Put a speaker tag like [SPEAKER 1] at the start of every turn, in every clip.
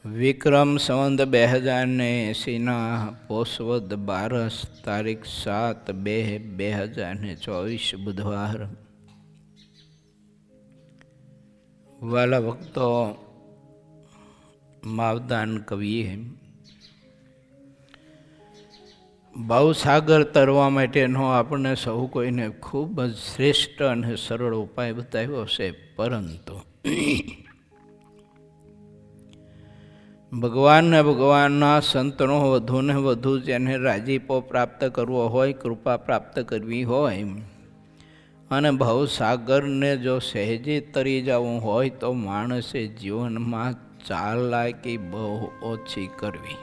[SPEAKER 1] વિક્રમ સંવત 2080 પોષવદ 12 તારીખ 7/2/2024 બુધવાર. વાલા ભક્તો, માવદાન કવિએ ભાવસાગર તરવા માટેનો આપણને સૌ કોઈને ખૂબ જ શ્રેષ્ઠ અને સરળ ઉપાય બતાવ્યો છે, પરંતુ ભગવાનના સંતનો વધુને વધુ જેને રાજીપો પ્રાપ્ત કરવો હોય, કૃપા પ્રાપ્ત કરવી હોય અને ભવસાગરને જો સહેજે તરી જવું હોય તો માણસે જીવનમાં ચાલાકી બહુ ઓછી કરવી.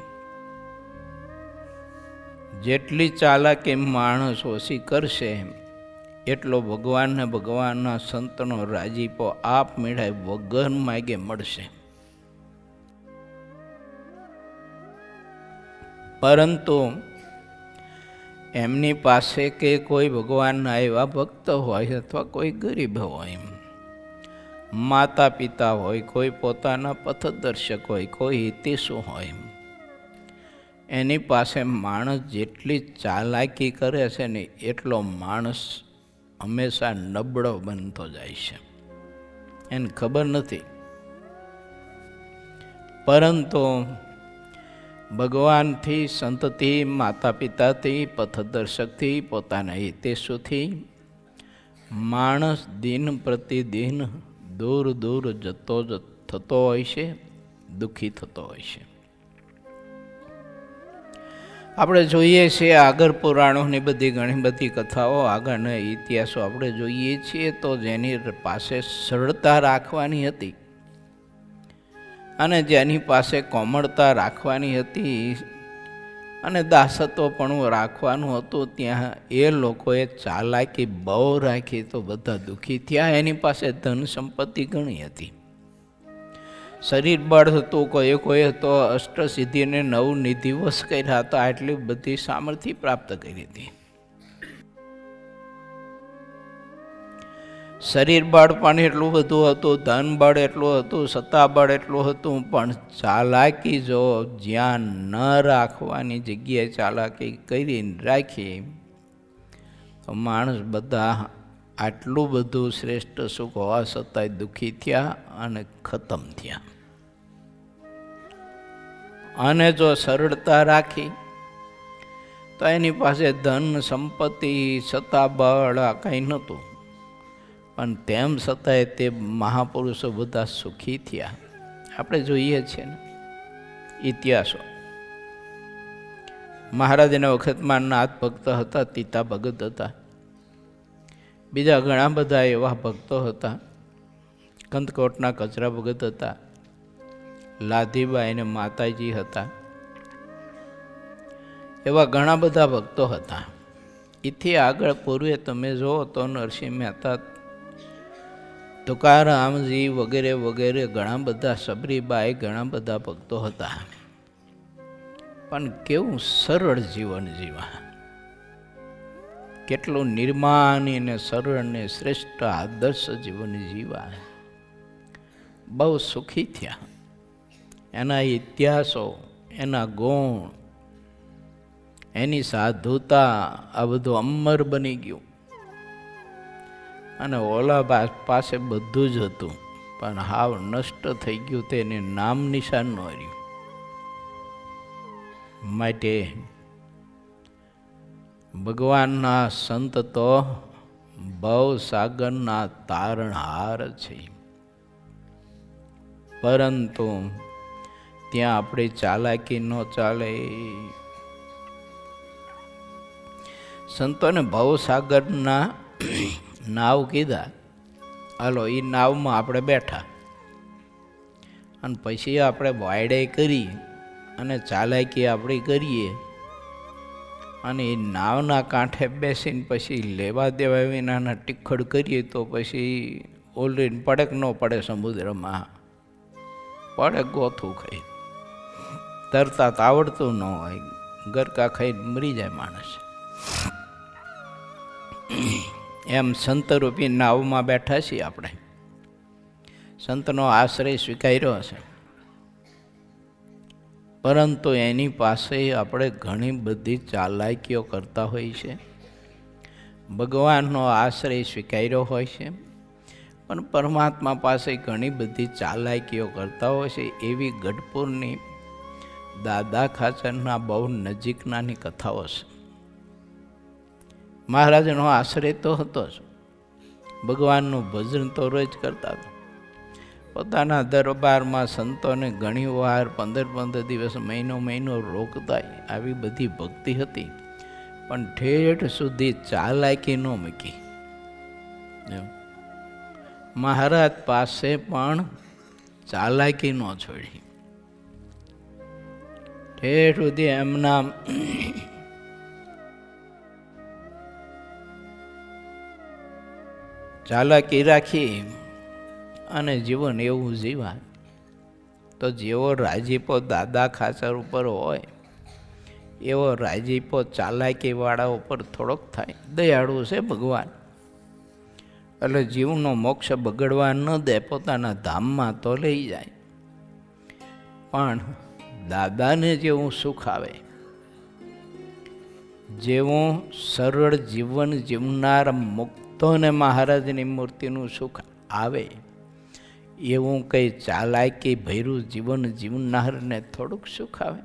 [SPEAKER 1] જેટલી ચાલાકી માણસ ઓછી કરશે એટલો ભગવાનના સંતનો રાજીપો આપમેળે વગર માગે મળશે. પરંતુ એમની પાસે કે કોઈ ભગવાનના એવા ભક્ત હોય અથવા કોઈ ગરીબ હોય, માતા પિતા હોય, કોઈ પોતાના પથદર્શક હોય, કોઈ હિતેશુ હોય, એની પાસે માણસ જેટલી ચાલાકી કરે છે ને એટલો માણસ હંમેશા નબળો બનતો જાય છે. એને ખબર નથી. પરંતુ ભગવાનથી, સંતથી, માતા પિતાથી, પથદર્શકથી, પોતાના હિતેશુથી માણસ દિન પ્રતિદિન દૂર દૂર થતો હોય છે, દુઃખી થતો હોય છે. આપણે જોઈએ છીએ આગળ પુરાણોની બધી ઘણી બધી કથાઓ, આગળના ઇતિહાસો આપણે જોઈએ છીએ તો જેની પાસે સરળતા રાખવાની હતી અને જેની પાસે કોમળતા રાખવાની હતી અને દાસત્વપણું રાખવાનું હતું, ત્યાં એ લોકોએ ચાલાકી બહુ રાખી તો બધા દુઃખી થયા. એની પાસે ધન સંપત્તિ ઘણી હતી, શરીર બળ હતું, કોઈ તો અષ્ટસિદ્ધિને 9 નિધિ વશ કર્યા હતા, આટલી બધી સામર્થ્ય પ્રાપ્ત કરી હતી. શરીર બળ પણ એટલું બધું હતું, ધન બળ એટલું હતું, સત્તા બળ એટલું હતું, પણ ચાલાકી જો જ્યાં ન રાખવાની જગ્યાએ ચાલાકી કરીને રાખી તો માણસ બધા આટલું બધું શ્રેષ્ઠ સુખ હોવા છતાંય દુઃખી થયા અને ખતમ થયા. અને જો સરળતા રાખી તો એની પાસે ધન સંપત્તિ, સત્તા બળ આ કંઈ નહોતું, પણ તેમ છતાંય તે મહાપુરુષો બધા સુખી થયા. આપણે જોઈએ છીએ ને ઇતિહાસો. મહારાજના વખતમાં નાથ ભક્ત હતા, તીતા ભગત હતા, બીજા ઘણા બધા એવા ભક્તો હતા. કંદકોટના કચરા ભગત હતા, લાધીબાઈ અને માતાજી હતા, એવા ઘણા બધા ભક્તો હતા. એથી આગળ પૂર્વે તમે જુઓ તો નરસિંહ મહેતા, તુકારામજી વગેરે વગેરે ઘણા બધા, સબરીબાઈ, ઘણા બધા ભક્તો હતા. પણ કેવું સરળ જીવન જીવા, કેટલું નિર્માની ને સરળ ને શ્રેષ્ઠ આદર્શ જીવન જીવા, બહુ સુખી થયા. એના ઇતિહાસો, એના ગુણ, એની સાધુતા આ બધું અમર બની ગયું. અને ઓલા પાસે બધું જ હતું પણ હાવ નષ્ટ થઈ ગયું, તેને નામ નિશાન ન રહ્યું. માટે ભગવાનના સંત તો ભવસાગરના તારણહાર છે, પરંતુ ત્યાં આપણી ચાલાકી ન ચાલે. સંતોને ભવસાગરના નાવ કીધા, હાલો એ નાવમાં આપણે બેઠા અને પછી આપણે વાયડે કરી અને ચાલાકી આપણી કરીએ અને એ નાવના કાંઠે બેસીને પછી લેવા દેવા વિનાના ટીખડ કરીએ તો પછી ઓલરીને પડે કે ન પડે સમુદ્રમાં, પડે ગોથું ખાઈ, તરતા તો આવડતું ન હોય, ગરકા ખાઈને મરી જાય માણસ. એમ સંતરૂપી નાવમાં બેઠા છીએ આપણે. સંતનો આશ્રય સ્વીકાર્યો હશે. પરંતુ એની પાસે આપણે ઘણી બધી ચાલાકીઓ કરતા હોઈએ છીએ. ભગવાનનો આશ્રય સ્વીકાર્યો હોય છે, પણ પરમાત્મા પાસે ઘણી બધી ચાલાકીઓ કરતા હોય છે. એવી ગઢપુરની દાદા ખાચરના બહુ નજીકનાની કથાઓ છે. મહારાજનો આશ્રય તો હતો જ, ભગવાનનું ભજન તો રોજ કરતા હતા. પોતાના દરબારમાં સંતોને ઘણી વાર 15 દિવસ મહિનો રોકતા, આવી બધી ભક્તિ હતી. પણ ઠેઠ સુધી ચાલાકી ન મૂકી. મહારાજ પાસે પણ ચાલાકી ન છોડી. ઠેઠ સુધી એમના ચાલાકી રાખી અને જીવન એવું જીવાય તો જેવો રાજીપો દાદા ખાચર ઉપર હોય એવો રાજીપો ચાલાકીવાળા ઉપર થોડોક થાય. દયાળુ છે ભગવાન, એટલે જીવનો મોક્ષ બગડવા ન દે, પોતાના ધામમાં તો લઈ જાય. પણ દાદાને જેવું સુખ આવે, જેવું સરળ જીવન જીવનાર મુક્તોને મહારાજની મૂર્તિનું સુખ આવે, એવું કંઈ ચાલાકી ભર્યું જીવન જીવનારને થોડુંક સુખ આવે.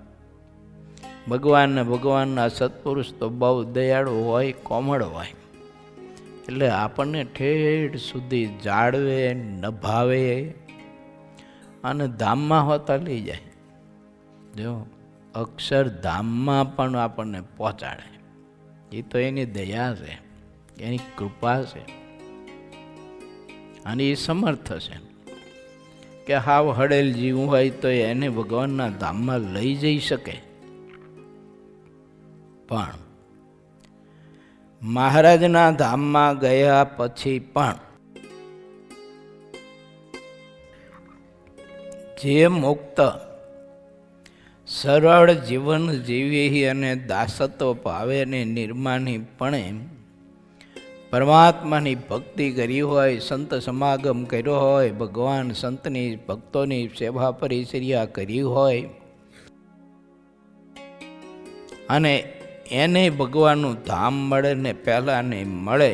[SPEAKER 1] ભગવાનના સત્પુરુષ તો બહુ દયાળુ હોય, કોમળ હોય, એટલે આપણને ઠેઠ સુધી જાળવે, નભાવે અને ધામમાં હોતા લઈ જાય. જો અક્ષરધામમાં પણ આપણને પહોંચાડે. એ તો એની દયા છે, એની કૃપા છે, અને એ સમર્થ છે કે હાવ હડેલ જીવ હોય તો એને ભગવાનના ધામમાં લઈ જઈ શકે. પણ મહારાજના ધામમાં ગયા પછી પણ જે મુક્ત સરળ જીવન જીવી અને દાસત્વ ભાવે અને નિર્માણીપણે પરમાત્માની ભક્તિ કરી હોય, સંત સમાગમ કર્યો હોય, ભગવાન સંતની ભક્તોની સેવા પરિચર્યા કરી હોય અને એને ભગવાનનું ધામ મળે ને પહેલાં નહીં મળે,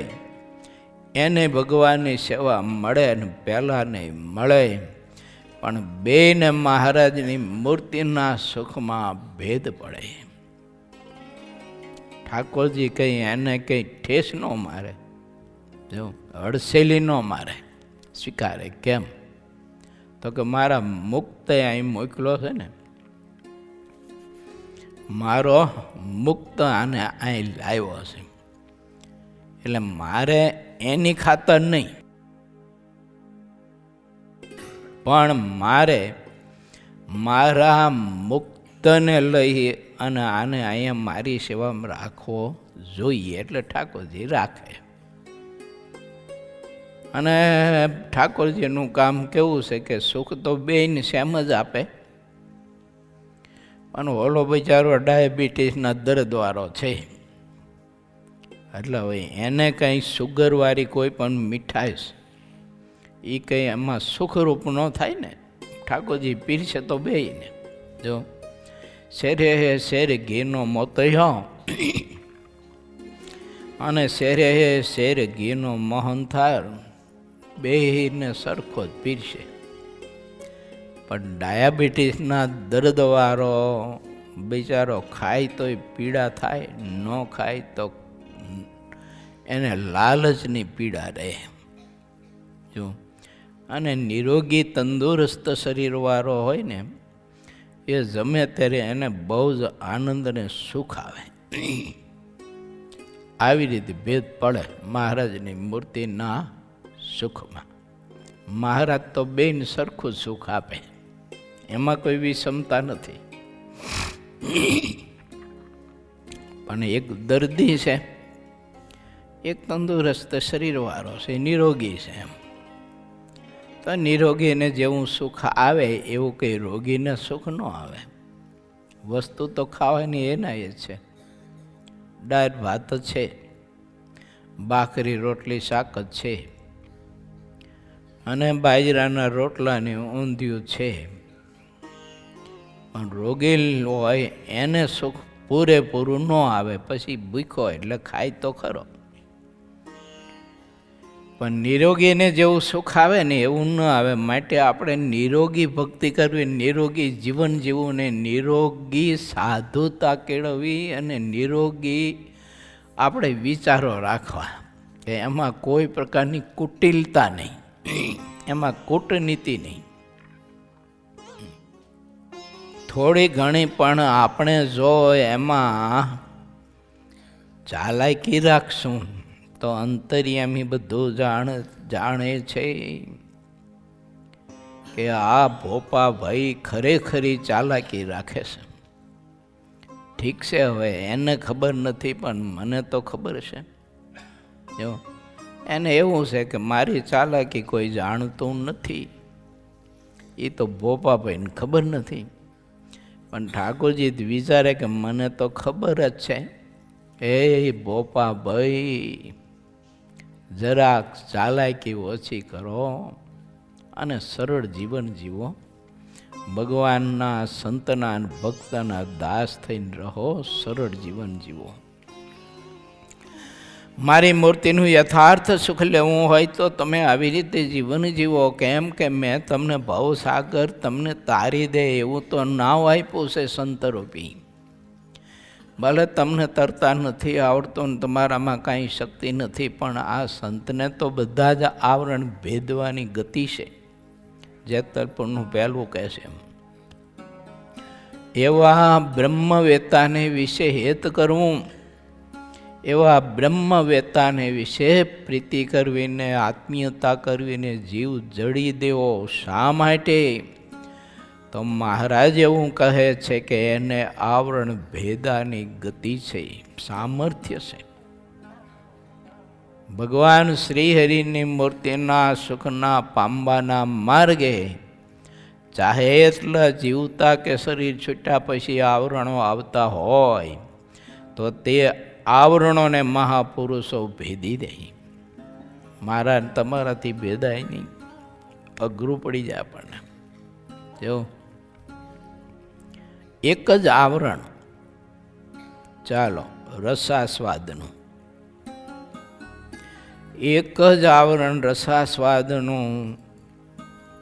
[SPEAKER 1] એને ભગવાનની સેવા મળે ને પહેલાં નહીં મળે, પણ બેને મહારાજની મૂર્તિના સુખમાં ભેદ પડે. ઠાકોરજી કંઈ એને કંઈ ઠેસ ન મારે, જો હડસેલી ન મારે, સ્વીકારે. કેમ? તો કે મારા મુક્ત અહીં મોકલો છે ને, મારો મુક્ત આને અહીં લાવ્યો છે, એટલે મારે એની ખાતર નહીં, પણ મારે મારા મુક્તને લઈ અને આને અહીંયા મારી સેવામાં રાખવો જોઈએ. એટલે ઠાકોરજી રાખે. અને ઠાકોરજીનું કામ કેવું છે કે સુખ તો બેયને સેમ જ આપે, પણ ઓલો બિચારો ડાયાબિટીસના દર્દવાળો છે, એટલે હવે એને કંઈ સુગરવાળી કોઈ પણ મીઠાઈશ એ કંઈ એમાં સુખરૂપ ન થાય ને. ઠાકોરજી પીરશે તો બેયને. જો શેરે હે શેર ઘીનો મોતયો અને શેરે હે શેર ઘીનો મોહનથાળ, બેયને સરખો જ પીરશે. પણ ડાયાબિટીસના દર્દવાળો બિચારો ખાય તોય પીડા થાય, ન ખાય તો એને લાલચની પીડા રહે. જો અને નિરોગી તંદુરસ્ત શરીરવાળો હોય ને એ જમે ત્યારે એને બહુ જ આનંદ અને સુખ આવે. આવી રીતે ભેદ પડે મહારાજની મૂર્તિના સુખમાં. મહારાજ તો બેન સરખું સુખ આપે, એમાં કોઈ વિષમતા નથી. પણ એક દર્દી છે, એક તંદુરસ્ત શરીરવાળો છે, નિરોગી છે. એમ તો નિરોગીને જેવું સુખ આવે એવું કંઈ રોગીને સુખ ન આવે. વસ્તુ તો ખાવાની એના એ છે, દાળ ભાત છે, ભાખરી રોટલી શાક જ છે, અને બાજરાના રોટલાની ઊંધિયું છે. પણ રોગી હોય એને સુખ પૂરેપૂરું ન આવે, પછી ભૂખ્યો એટલે ખાય તો ખરો, પણ નિરોગીને જેવું સુખ આવે ને એવું ન આવે. માટે આપણે નિરોગી ભક્તિ કરવી, નિરોગી જીવન જીવવું ને નિરોગી સાધુતા કેળવવી અને નિરોગી આપણે વિચારો રાખવા કે એમાં કોઈ પ્રકારની કુટિલતા નહીં, એમાં કૂટનીતિ નહીં. થોડી ઘણી પણ આપણે જો એમાં ચાલાકી રાખશું તો અંતર્યામી બધું જાણે છે કે આ ભોપા ભાઈ ખરેખરી ચાલાકી રાખે છે. ઠીક છે, હવે એને ખબર નથી પણ મને તો ખબર છે. જો એને એવું છે કે મારી ચાલાકી કોઈ જાણતું નથી, એ તો ભોપા ભાઈને ખબર નથી. પણ ઠાકોરજી વિચારે કે મને તો ખબર જ છે. એ ભોપા ભાઈ જરાક ચાલાકી ઓછી કરો અને સરળ જીવન જીવો, ભગવાનના સંતના ભક્તના દાસ થઈને રહો, સરળ જીવન જીવો. મારી મૂર્તિનું યથાર્થ સુખ લેવું હોય તો તમે આવી રીતે જીવન જીવો. કેમ કે મેં તમને ભવસાગર તમને તારી દે એવું તો નાવ આપ્યું છે સંતરૂપી. ભલે તમને તરતા નથી આવડતું ને તમારામાં કાંઈ શક્તિ નથી, પણ આ સંતને તો બધા જ આવરણ ભેદવાની ગતિ છે, જેતરપુરનું પહેલું કહે છે. એવા બ્રહ્મવેતાને વિશે હેત કરવું, એવા બ્રહ્મવેતાને વિશે પ્રીતિ કરવીને આત્મીયતા કરવીને જીવ જડી દેવો. શા માટે? તો મહારાજ એવું કહે છે કે એને આવરણ ભેદાની ગતિ છે, સામર્થ્ય છે. ભગવાન શ્રીહરિની મૂર્તિના સુખના પામવાના માર્ગે ચાહે એટલા જીવતા કે શરીર છૂટ્યા પછી આવરણો આવતા હોય તો તે આવરણોને મહાપુરુષો ભેદી દે. મારા તમારાથી ભેદાય નહીં, અઘરું પડી જાય આપણને. જો એક જ આવરણ, ચાલો રસાસ્વાદનું, એક જ આવરણ રસાસ્વાદનું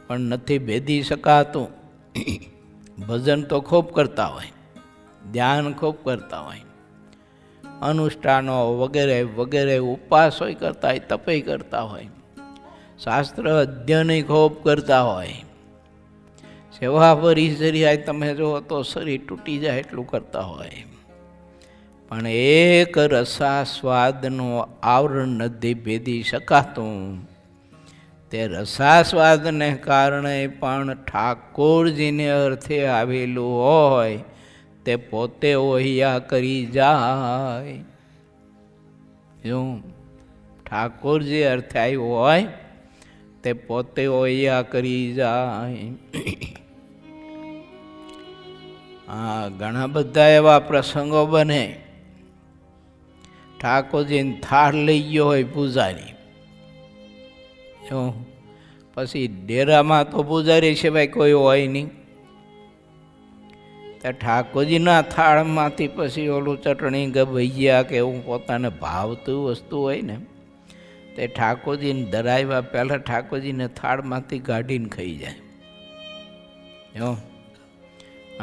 [SPEAKER 1] પણ નથી ભેદી શકાતું. ભજન તો ખૂબ કરતા હોય, ધ્યાન ખૂબ કરતા હોય, અનુષ્ઠાનો વગેરે વગેરે ઉપાસો કરતા હોય, તપે કરતા હોય, શાસ્ત્ર અધ્યયન ખૂબ કરતા હોય, સેવા પરિચર્યા તમે જો તો શરીર તૂટી જાય એટલું કરતા હોય, પણ એક રસાસ્વાદનું આવરણ નથી ભેદી શકાતું. તે રસાસ્વાદને કારણે પણ ઠાકોરજીને અર્થે આવેલું હોય તે પોતે ઓહિયા કરી જાય. જો ઠાકોરજી અર્થે આવ્યું હોય તે પોતે ઓહિયા કરી જાય. ઘણા બધા એવા પ્રસંગો બને, ઠાકોરજીને થાળ લઈ ગયો હોય પૂજારી, પછી ડેરામાં તો પૂજારી સિવાય કોઈ હોય નહીં, તો ઠાકોરજીના થાળમાંથી પછી ઓલું ચટણી કે ભજીયા કે એવું પોતાને ભાવતું વસ્તુ હોય ને તે ઠાકોરજીને ધરાવ્યા પહેલાં ઠાકોરજીને થાળમાંથી કાઢીને ખાઈ જાય.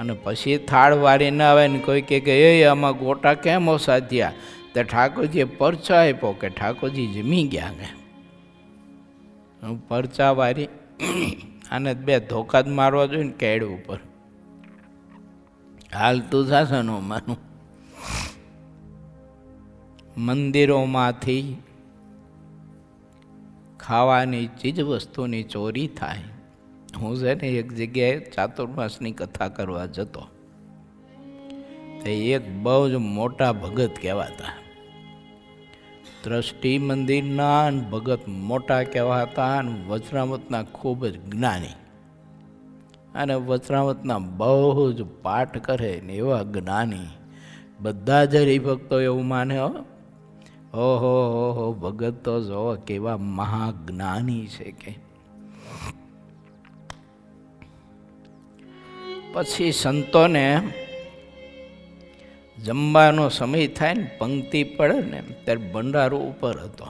[SPEAKER 1] અને પછી થાળ વારીને આવે ને કોઈ કે એ આમાં ગોટા કેમ ઓછા થયા, તો ઠાકોરજીએ પરચો આપ્યો કે ઠાકોરજી જમી ગયા ને પરચા વારી અને બે ધોકા જ મારવા જોઈએ ને કેડ ઉપર. હાલતું થશે ને માનું મંદિરોમાંથી ખાવાની ચીજ વસ્તુની ચોરી થાય. હું છે ને એક જગ્યાએ ચાતુર્માસની કથા કરવા જતો, તે એક બહુ જ મોટા ભગત કહેવાતા, ટ્રસ્ટી મંદિરના ભગત મોટા કહેવાતા અને વચનામતના ખૂબ જ જ્ઞાની, અને વચનામતના બહુ જ પાઠ કરે ને એવા જ્ઞાની. બધા જ હરિભક્તો એવું માને, ઓહો હો ભગત તો જો કેવા મહાજ્ઞાની છે કે. પછી સંતોને જમવાનો સમય થાય ને પંક્તિ પડે ને ત્યારે ભંડારો ઉપર હતો,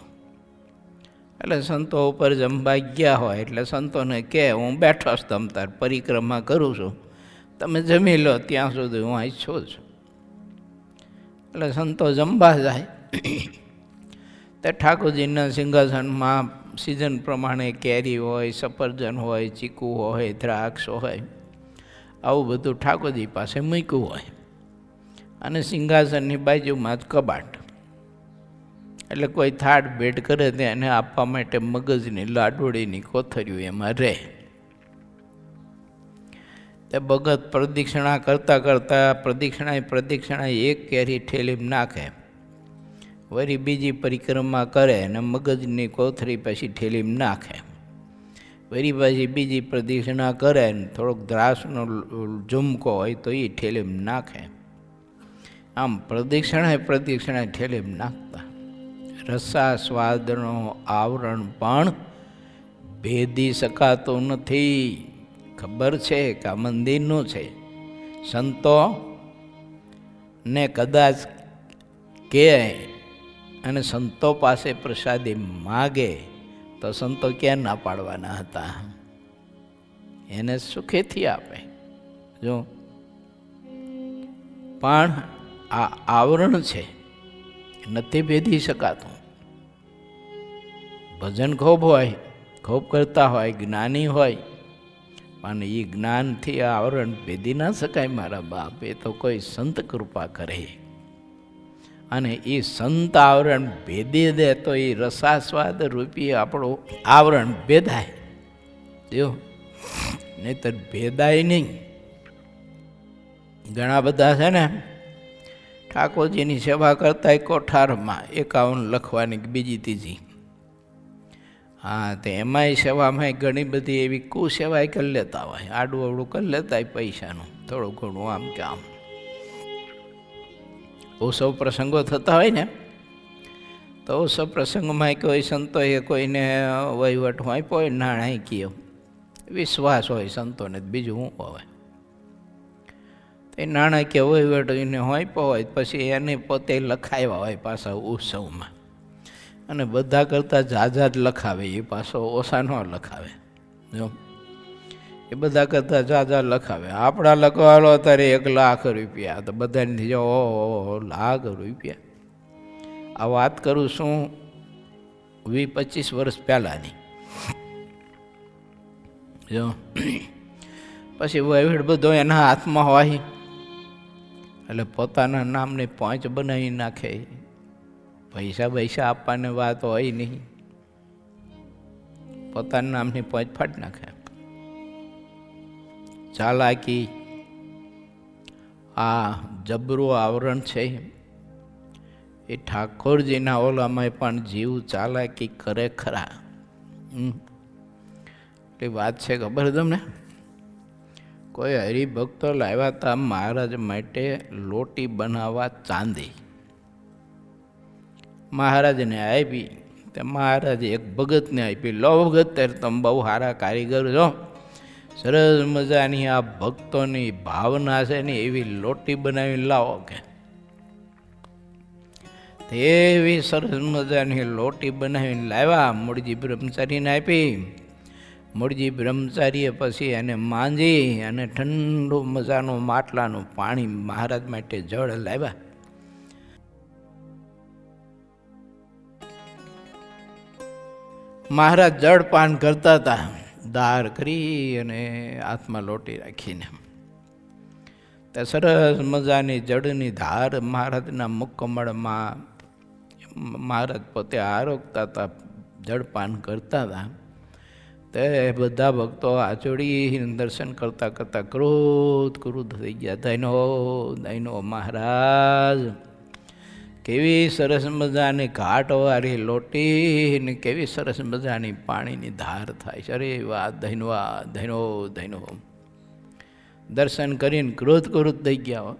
[SPEAKER 1] એટલે સંતો ઉપર જમવા ગયા હોય એટલે સંતોને કહે હું બેઠો છું, તમ તાર પરિક્રમા કરું છું, તમે જમી લો ત્યાં સુધી હું અહીં છું જ. એટલે સંતો જમવા જાય તે ઠાકોરજીના સિંહાસનમાં સિઝન પ્રમાણે કેરી હોય, સફરજન હોય, ચીકુ હોય, દ્રાક્ષ હોય, આવું બધું ઠાકોરજી પાસે મૂક્યું હોય. અને સિંહાસનની બાજુમાં જ કબાટ, એટલે કોઈ થાળ ભેટ કરે તે એને આપવા માટે મગજની લાડુડીની કોથળીઓ એમાં રહે. તે ભગત પ્રદક્ષિણા કરતાં કરતાં પ્રદક્ષિણા એક કેરી ઠેલીમાં નાખે, વળી બીજી પરિક્રમા કરે અને મગજની કોથળી પછી ઠેલીમાં નાખે, વળી પછી બીજી પ્રદક્ષિણા કરે ને થોડોક દ્રાસનો ઝુમકો હોય તો એ ઠેલીમાં નાખે. આમ પ્રદક્ષિણા ઠેલીમાં નાખતા. રસા સ્વાદનો આવરણ પણ ભેદી શકાતું નથી. ખબર છે કે આ મંદિરનું છે, સંતો ને કદાચ કે અને સંતો પાસે પ્રસાદી માગે તો સંતો ક્યાં ના પાડવાના હતા, એને સુખેથી આપે. જો પણ આ આવરણ છે, નથી ભેદી શકાતું. ભજન ખૂબ હોય, ખૂબ કરતા હોય, જ્ઞાની હોય, પણ એ જ્ઞાનથી આ આવરણ ભેદી ના શકાય મારા બાપ. એ તો કોઈ સંત કૃપા કરે, અને એ સંત આવરણ ભેદી દે તો એ રસાસ્વાદ રૂપી આપણું આવરણ ભેદાય. જો નહીતર ભેદાય નહીં. ઘણા બધા છે ને ઠાકોરજીની સેવા કરતા કોઠારમાં 51 લખવાની બીજી ત્રીજી, હા તો એમાંય સેવામાં ઘણી બધી એવી કુસેવાય કરી લેતા હોય, આડું અવડું કરી લેતા હોય પૈસાનું થોડું ઘણું આમ કે આમ. ઉત્સવ પ્રસંગો થતા હોય ને તો ઉત્સવ પ્રસંગમાં કોઈ સંતોએ કોઈને વહીવટ હોય કોઈ નાણાં કયો વિશ્વાસ હોય સંતોને, બીજું શું હોય. એ નાણાકીય વહીવટ એને હોય પછી એને પોતે લખાવ્યા હોય પાછા ઉત્સવમાં, અને બધા કરતાં ઝાઝા જ લખાવે, એ પાછો ઓછા ન લખાવે. જો એ બધા કરતાં ઝાઝા લખાવે. આપણા લખવાલો અત્યારે 1 લાખ રૂપિયા, તો બધાની જો લાખ રૂપિયા. આ વાત કરું છું 20-25 વર્ષ પહેલાંની. જો પછી વહીવટ બધો એના હાથમાં હોય એટલે પોતાના નામની પહોંચ બનાવી નાખે. પૈસા આપવાની વાત હોય નહીં, પોતાના નામની પહોંચ ફાડી નાખે. ચાલાકી આ જબરું આવરણ છે એ ઠાકોરજીના ઓલામાં પણ જીવ ચાલાકી કરે ખરા. એટલી વાત છે ખબર તમને. કોઈ હરિભક્તો લાવ્યા હતા મહારાજ માટે લોટી બનાવવા ચાંદી, મહારાજને આપી. તે મહારાજે એક ભગતને આપી, લો ભગત ત્યારે તમે બહુ સારા કારીગર છો, સરસ મજાની આ ભક્તોની ભાવના છે ને એવી લોટી બનાવી લાવો. કે એવી સરસ મજાની લોટી બનાવીને લાવ્યા, મૂળજી બ્રહ્મચારીને આપી. મૂળજી બ્રહ્મચારીએ પછી એને માંજી અને ઠંડુ મજાનું માટલાનું પાણી મહારાજ માટે જળ લાવ્યા. મહારાજ જળપાન કરતા હતા, દાર કરી અને હાથમાં લોટી રાખીને. તે સરસ મજાની જળની ધાર મહારાજના મુખકમળમાં મહારાજ પોતે આરોગતા હતા, જળપાન કરતા હતા. તે બધા ભક્તો આચોડી દર્શન કરતા કરતા ક્રોધ થઈ ગયા. દૈનો મહારાજ, કેવી સરસ મજાની ઘાટવાળી લોટી ને કેવી સરસ મજાની પાણીની ધાર થાય છે. અરે વાહ, ધૈનો. દર્શન કરીને ક્રોધ થઈ ગયા.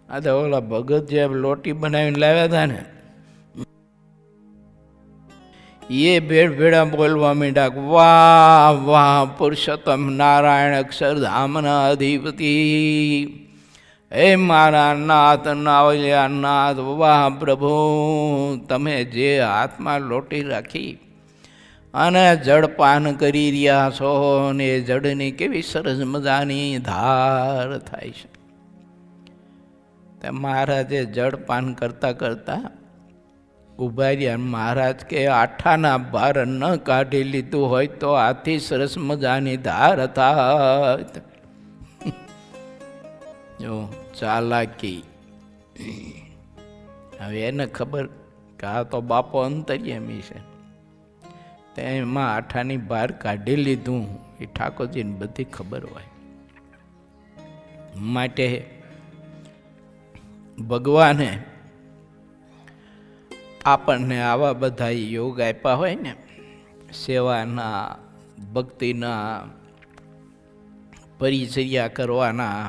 [SPEAKER 1] આ તો ઓલા ભગત જે લોટી બનાવીને લાવ્યા હતા ને એ ભેળ ભેળા બોલવા માંડ્યા, વાહ વાહ પુરુષોત્તમ નારાયણ અક્ષરધામના અધિપતિ, હે મારા નાથ નાવલિયા નાથ, વાહ પ્રભુ, તમે જે હાથમાં લોટી રાખી અને જળપાન કરી રહ્યા છો ને એ જળની કેવી સરસ મજાની ધાર થાય છે. તે મહારાજે જળપાન કરતા કરતા ઉભા રહ્યા. મહારાજ કે આઠાના ભાર ન કાઢી લીધું હોય તો આથી સરસ મજાની ધાર થાય. જો ચાલાકી. હવે એને ખબર કે આ તો બાપો અંતર્યામી છે, તેમાં આઠાની બહાર કાઢી લીધું એ ઠાકોરજીને બધી ખબર હોય. માટે ભગવાને આપણને આવા બધા યોગ આપ્યા હોય ને, સેવાના, ભક્તિના, પરિચર્યા કરવાના,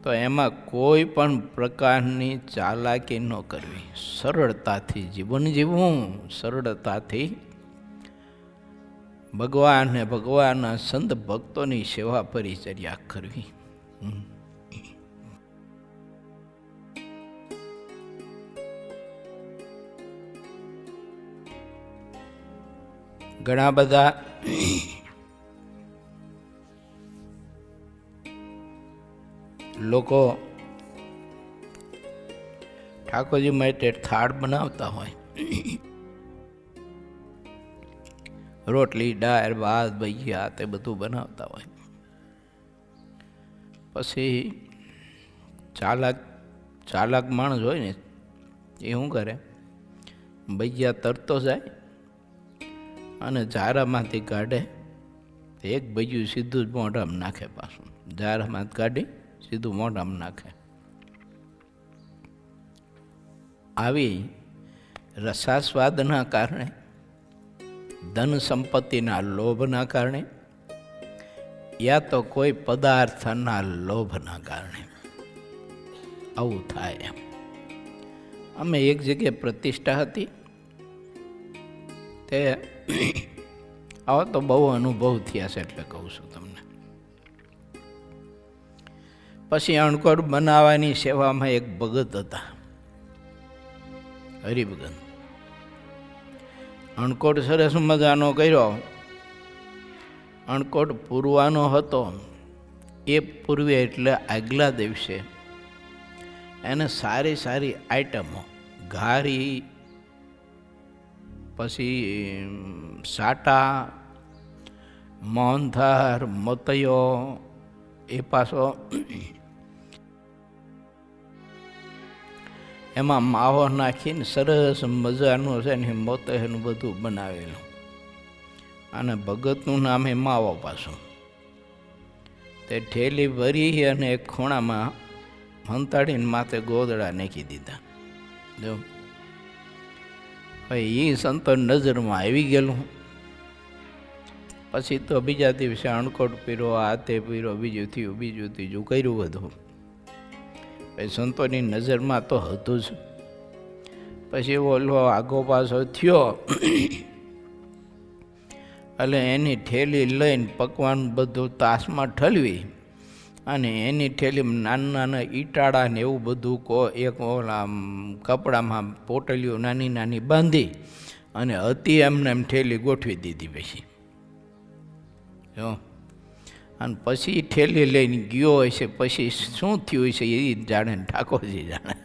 [SPEAKER 1] તો એમાં કોઈ પણ પ્રકારની ચાલાકી ન કરવી. સરળતાથી જીવન જીવવું, સરળતાથી ભગવાન ને ભગવાનના સંત ભક્તોની સેવા પરિચર્યા કરવી. ઘણા બધા લોકો ઠાકોરજી માટે થાળ બનાવતા હોય, રોટલી, દાળ, ભાત, ભજીયા તે બધું બનાવતા હોય. પછી ચાલાક માણસ હોય ને એ શું કરે, ભજીયા તરતો જાય અને ઝારામાંથી કાઢે, એક ભજીયું સીધું જ મોઢામાં નાખે, પાછું ઝારામાંથી કાઢી સીધું મોઢામાં નાખે. આવી રસાસ્વાદના કારણે, ધન સંપત્તિના લોભના કારણે, યા તો કોઈ પદાર્થના લોભના કારણે આવું થાય. એમ અમે એક જગ્યાએ પ્રતિષ્ઠા હતી, તે આવો તો બહુ અનુભવ થયા છે એટલે કહું છું તમને. પછી અણકોડ બનાવવાની સેવામાં એક ભગત હતા, હરિભગત. અણકોડ સરસ મજાનો કર્યો. અણકોડ પૂરવાનો હતો, એ પૂર્વે એટલે આગલા દિવસે એને સારી સારી આઈટમો, ઘારી, પછી સાટા, મોહનથાળ, મોતૈયો, એ પાછો એમાં માવો નાખીને સરસ મજાનું છે ને મોતૈયાનું બધું બનાવેલું, અને ભગતનું નામ એ માવો પાછું. તે ઠેલી ભરી અને એક ખૂણામાં હંતાડીને માથે ગોદડા નાખી દીધા. જો ભાઈ એ સંતો નજરમાં આવી ગયેલું. પછી તો બીજા દિવસે અણકોટ પીરો, આ તે પીરો, બીજું થયું, બીજું ત્રીજું કર્યું બધું. પછી સંતોની નજરમાં તો હતું જ. પછી ઓલો આગો પાછો થયો એટલે એની ઠેલી લઈને પકવાન બધું તાસમાં ઠલવી અને એની ઠેલીમાં નાના નાના ઈટાળા ને એવું બધું એક ઓલા કપડામાં પોટલીઓ નાની નાની બાંધી અને હતી એમને એમ ઠેલી ગોઠવી દીધી. પછી જો અને પછી ઠેલી લઈને ગયો હોય છે, પછી શું થયું છે એ જાણે, ઠાકોરજી જાણે.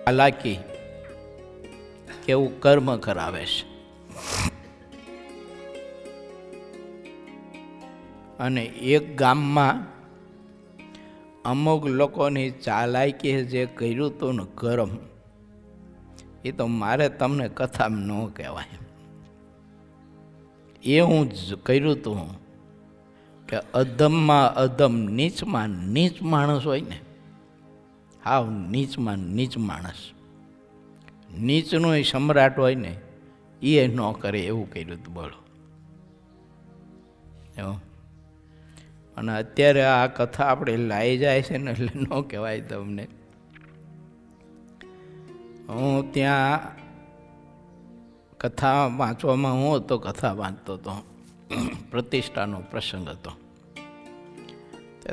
[SPEAKER 1] ચાલાકી કેવું કર્મ કરાવે છે. અને એક ગામમાં અમુક લોકોની ચાલાકી જે કર્યું હતું ને કર્મ, એ તો મારે તમને કથામાં ન કહેવાય. એ હું કર્યું હતું કે અધમમાં અધમ, નીચમાં નીચ માણસ હોય ને, હાવ નીચમાં નીચ માણસ, નીચનો સમ્રાટ હોય ને એ ન કરે એવું કર્યું હતું. બોલો, અને અત્યારે આ કથા આપણે લાવી જાય છે ને એટલે ન કહેવાય તમને. હું ત્યાં કથા વાંચવામાં હું હતો, કથા વાંચતો હતો, પ્રતિષ્ઠાનો પ્રસંગ હતો.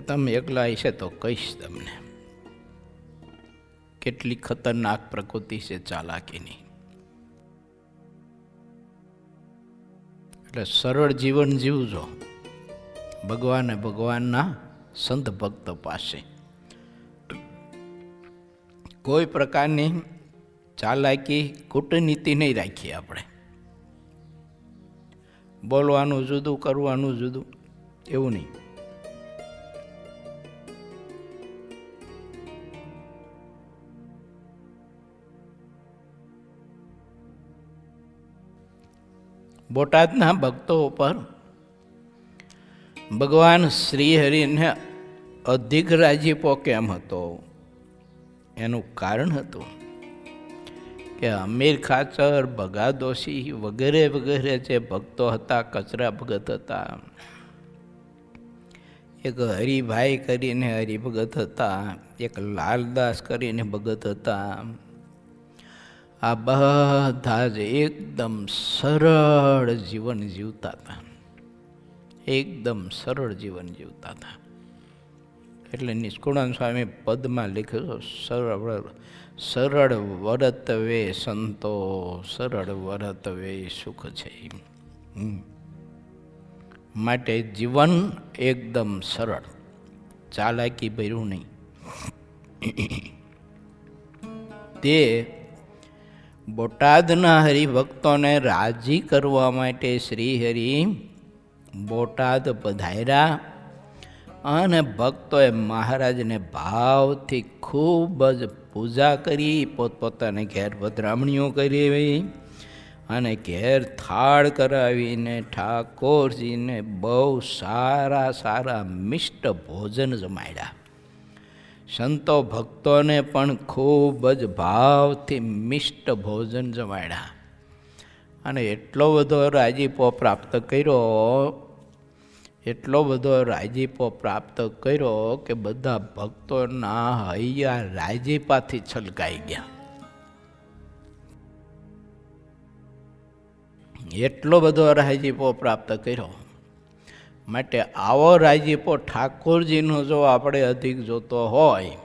[SPEAKER 1] તમે એકલા હશે તો કહીશ તમને કેટલી ખતરનાક પ્રકૃતિ છે ચાલાકીની. એટલે સરળ જીવન જીવજો ભગવાન ભગવાનના સંત ભક્ત પાસે. કોઈ પ્રકારની ચાલાકી કૂટનીતિ નહીં રાખીએ આપણે. બોલવાનું જુદું, કરવાનું જુદું, એવું નહીં. બોટાદના ભક્તો ઉપર ભગવાન શ્રીહરિને અધિક રાજીપો કેમ હતો? એનું કારણ હતું કે અમીર ખાચર, ભગા દોશી વગેરે વગેરે જે ભક્તો હતા, કચરા ભગત હતા. એક હરિભાઈ કરીને હરિભગત હતા, એક લાલદાસ કરીને ભગત હતા. આ બધા જ એકદમ સરળ જીવન જીવતા હતા, એકદમ સરળ જીવન જીવતા હતા. એટલે નિષ્કુળાનંદ સ્વામી પદમાં લખ્યું, સરળ વરતવે સંતો, સરળ વરતવે સુખ છે. માટે જીવન એકદમ સરળ, ચાલાકી ભર્યું નહીં. તે બોટાદના હરિભક્તોને રાજી કરવા માટે શ્રીહરિ બોટાદ પધાર્યા અને ભક્તોએ મહારાજને ભાવથી ખૂબ જ પૂજા કરી, પોતપોતાને ઘેર પધરામણીઓ કરી અને ઘેર થાળ કરાવીને ઠાકોરજીને બહુ સારા સારા મિષ્ટ ભોજન જમાડ્યા. સંતો ભક્તોને પણ ખૂબ જ ભાવથી મિષ્ટ ભોજન જમાડ્યા અને એટલો બધો રાજીપો પ્રાપ્ત કર્યો, એટલો બધો રાજીપો પ્રાપ્ત કર્યો કે બધા ભક્તોના હૈયા રાજીપાથી છલકાઈ ગયા. એટલો બધો રાજીપો પ્રાપ્ત કર્યો. માટે આવો રાજીપો ઠાકોરજીનો જો આપણે અધિક જોતો હોય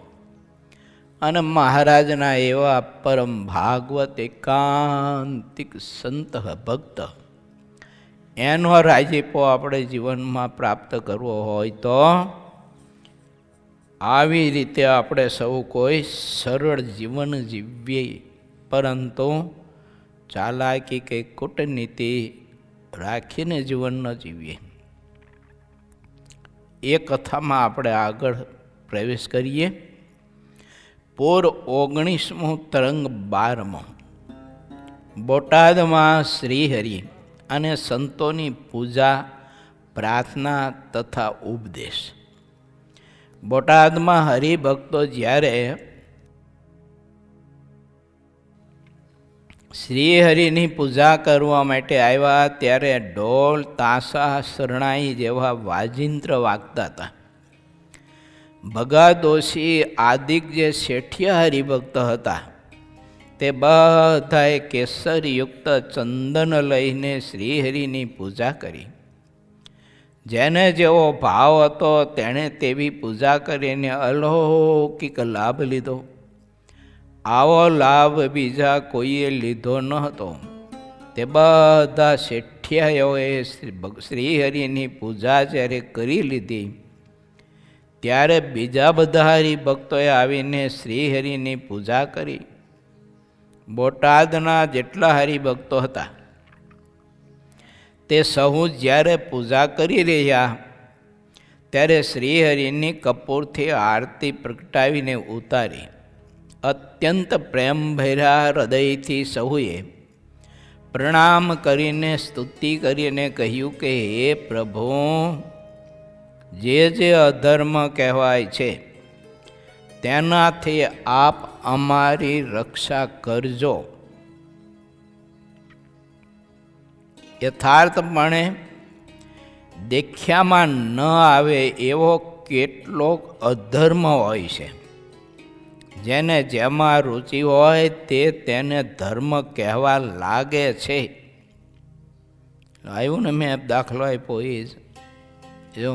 [SPEAKER 1] અને મહારાજના એવા પરમ ભાગવત એકાંતિક સંત ભક્ત, એનો રાજીપો આપણે જીવનમાં પ્રાપ્ત કરવો હોય તો આવી રીતે આપણે સૌ કોઈ સરળ જીવન જીવીએ, પરંતુ ચાલાકી કે કૂટનીતિ રાખીને જીવન ન જીવીએ. એ કથામાં આપણે આગળ પ્રવેશ કરીએ. પોર 19મું તરંગ 12મો. બોટાદમાં શ્રીહરિ અને સંતોની પૂજા, પ્રાર્થના તથા ઉપદેશ. બોટાદમાં હરિભક્તો જ્યારે શ્રીહરિની પૂજા કરવા માટે આવ્યા ત્યારે ઢોલ, તાસા, શરણાઈ જેવા વાજિંત્ર વાગતા હતા. ભગા દોશી આદિક જે શેઠિયા હરિભક્ત હતા તે બધાએ કેસરયુક્ત ચંદન લઈને શ્રીહરિની પૂજા કરી. જેને જેવો ભાવ હતો તેણે તેવી પૂજા કરીને અલૌકિક લાભ લીધો. આવો લાભ બીજા કોઈએ લીધો ન હતો. તે બધા શેઠિયાઓએ શ્રીહરિની પૂજા જ્યારે કરી લીધી ત્યારે બીજા બધા હરિભક્તોએ આવીને શ્રીહરિની પૂજા કરી. બોટાદના જેટલા હરિભક્તો હતા તે સહુ જ્યારે પૂજા કરી રહ્યા ત્યારે શ્રીહરિની કપૂરથી આરતી પ્રગટાવીને ઉતારી. અત્યંત પ્રેમભર્યા હૃદયથી સહુએ પ્રણામ કરીને સ્તુતિ કરીને કહ્યું કે હે પ્રભુ, જે અધર્મ કહેવાય છે તેનાથી આપ અમારી રક્ષા કરજો. યથાર્થપણે દેખ્યામાં ન આવે એવો કેટલોક અધર્મ હોય છે. જેને જેમાં રુચિ હોય તેને ધર્મ કહેવા લાગે છે. આવ્યું ને મેં દાખલો આપ્યો એ જ જો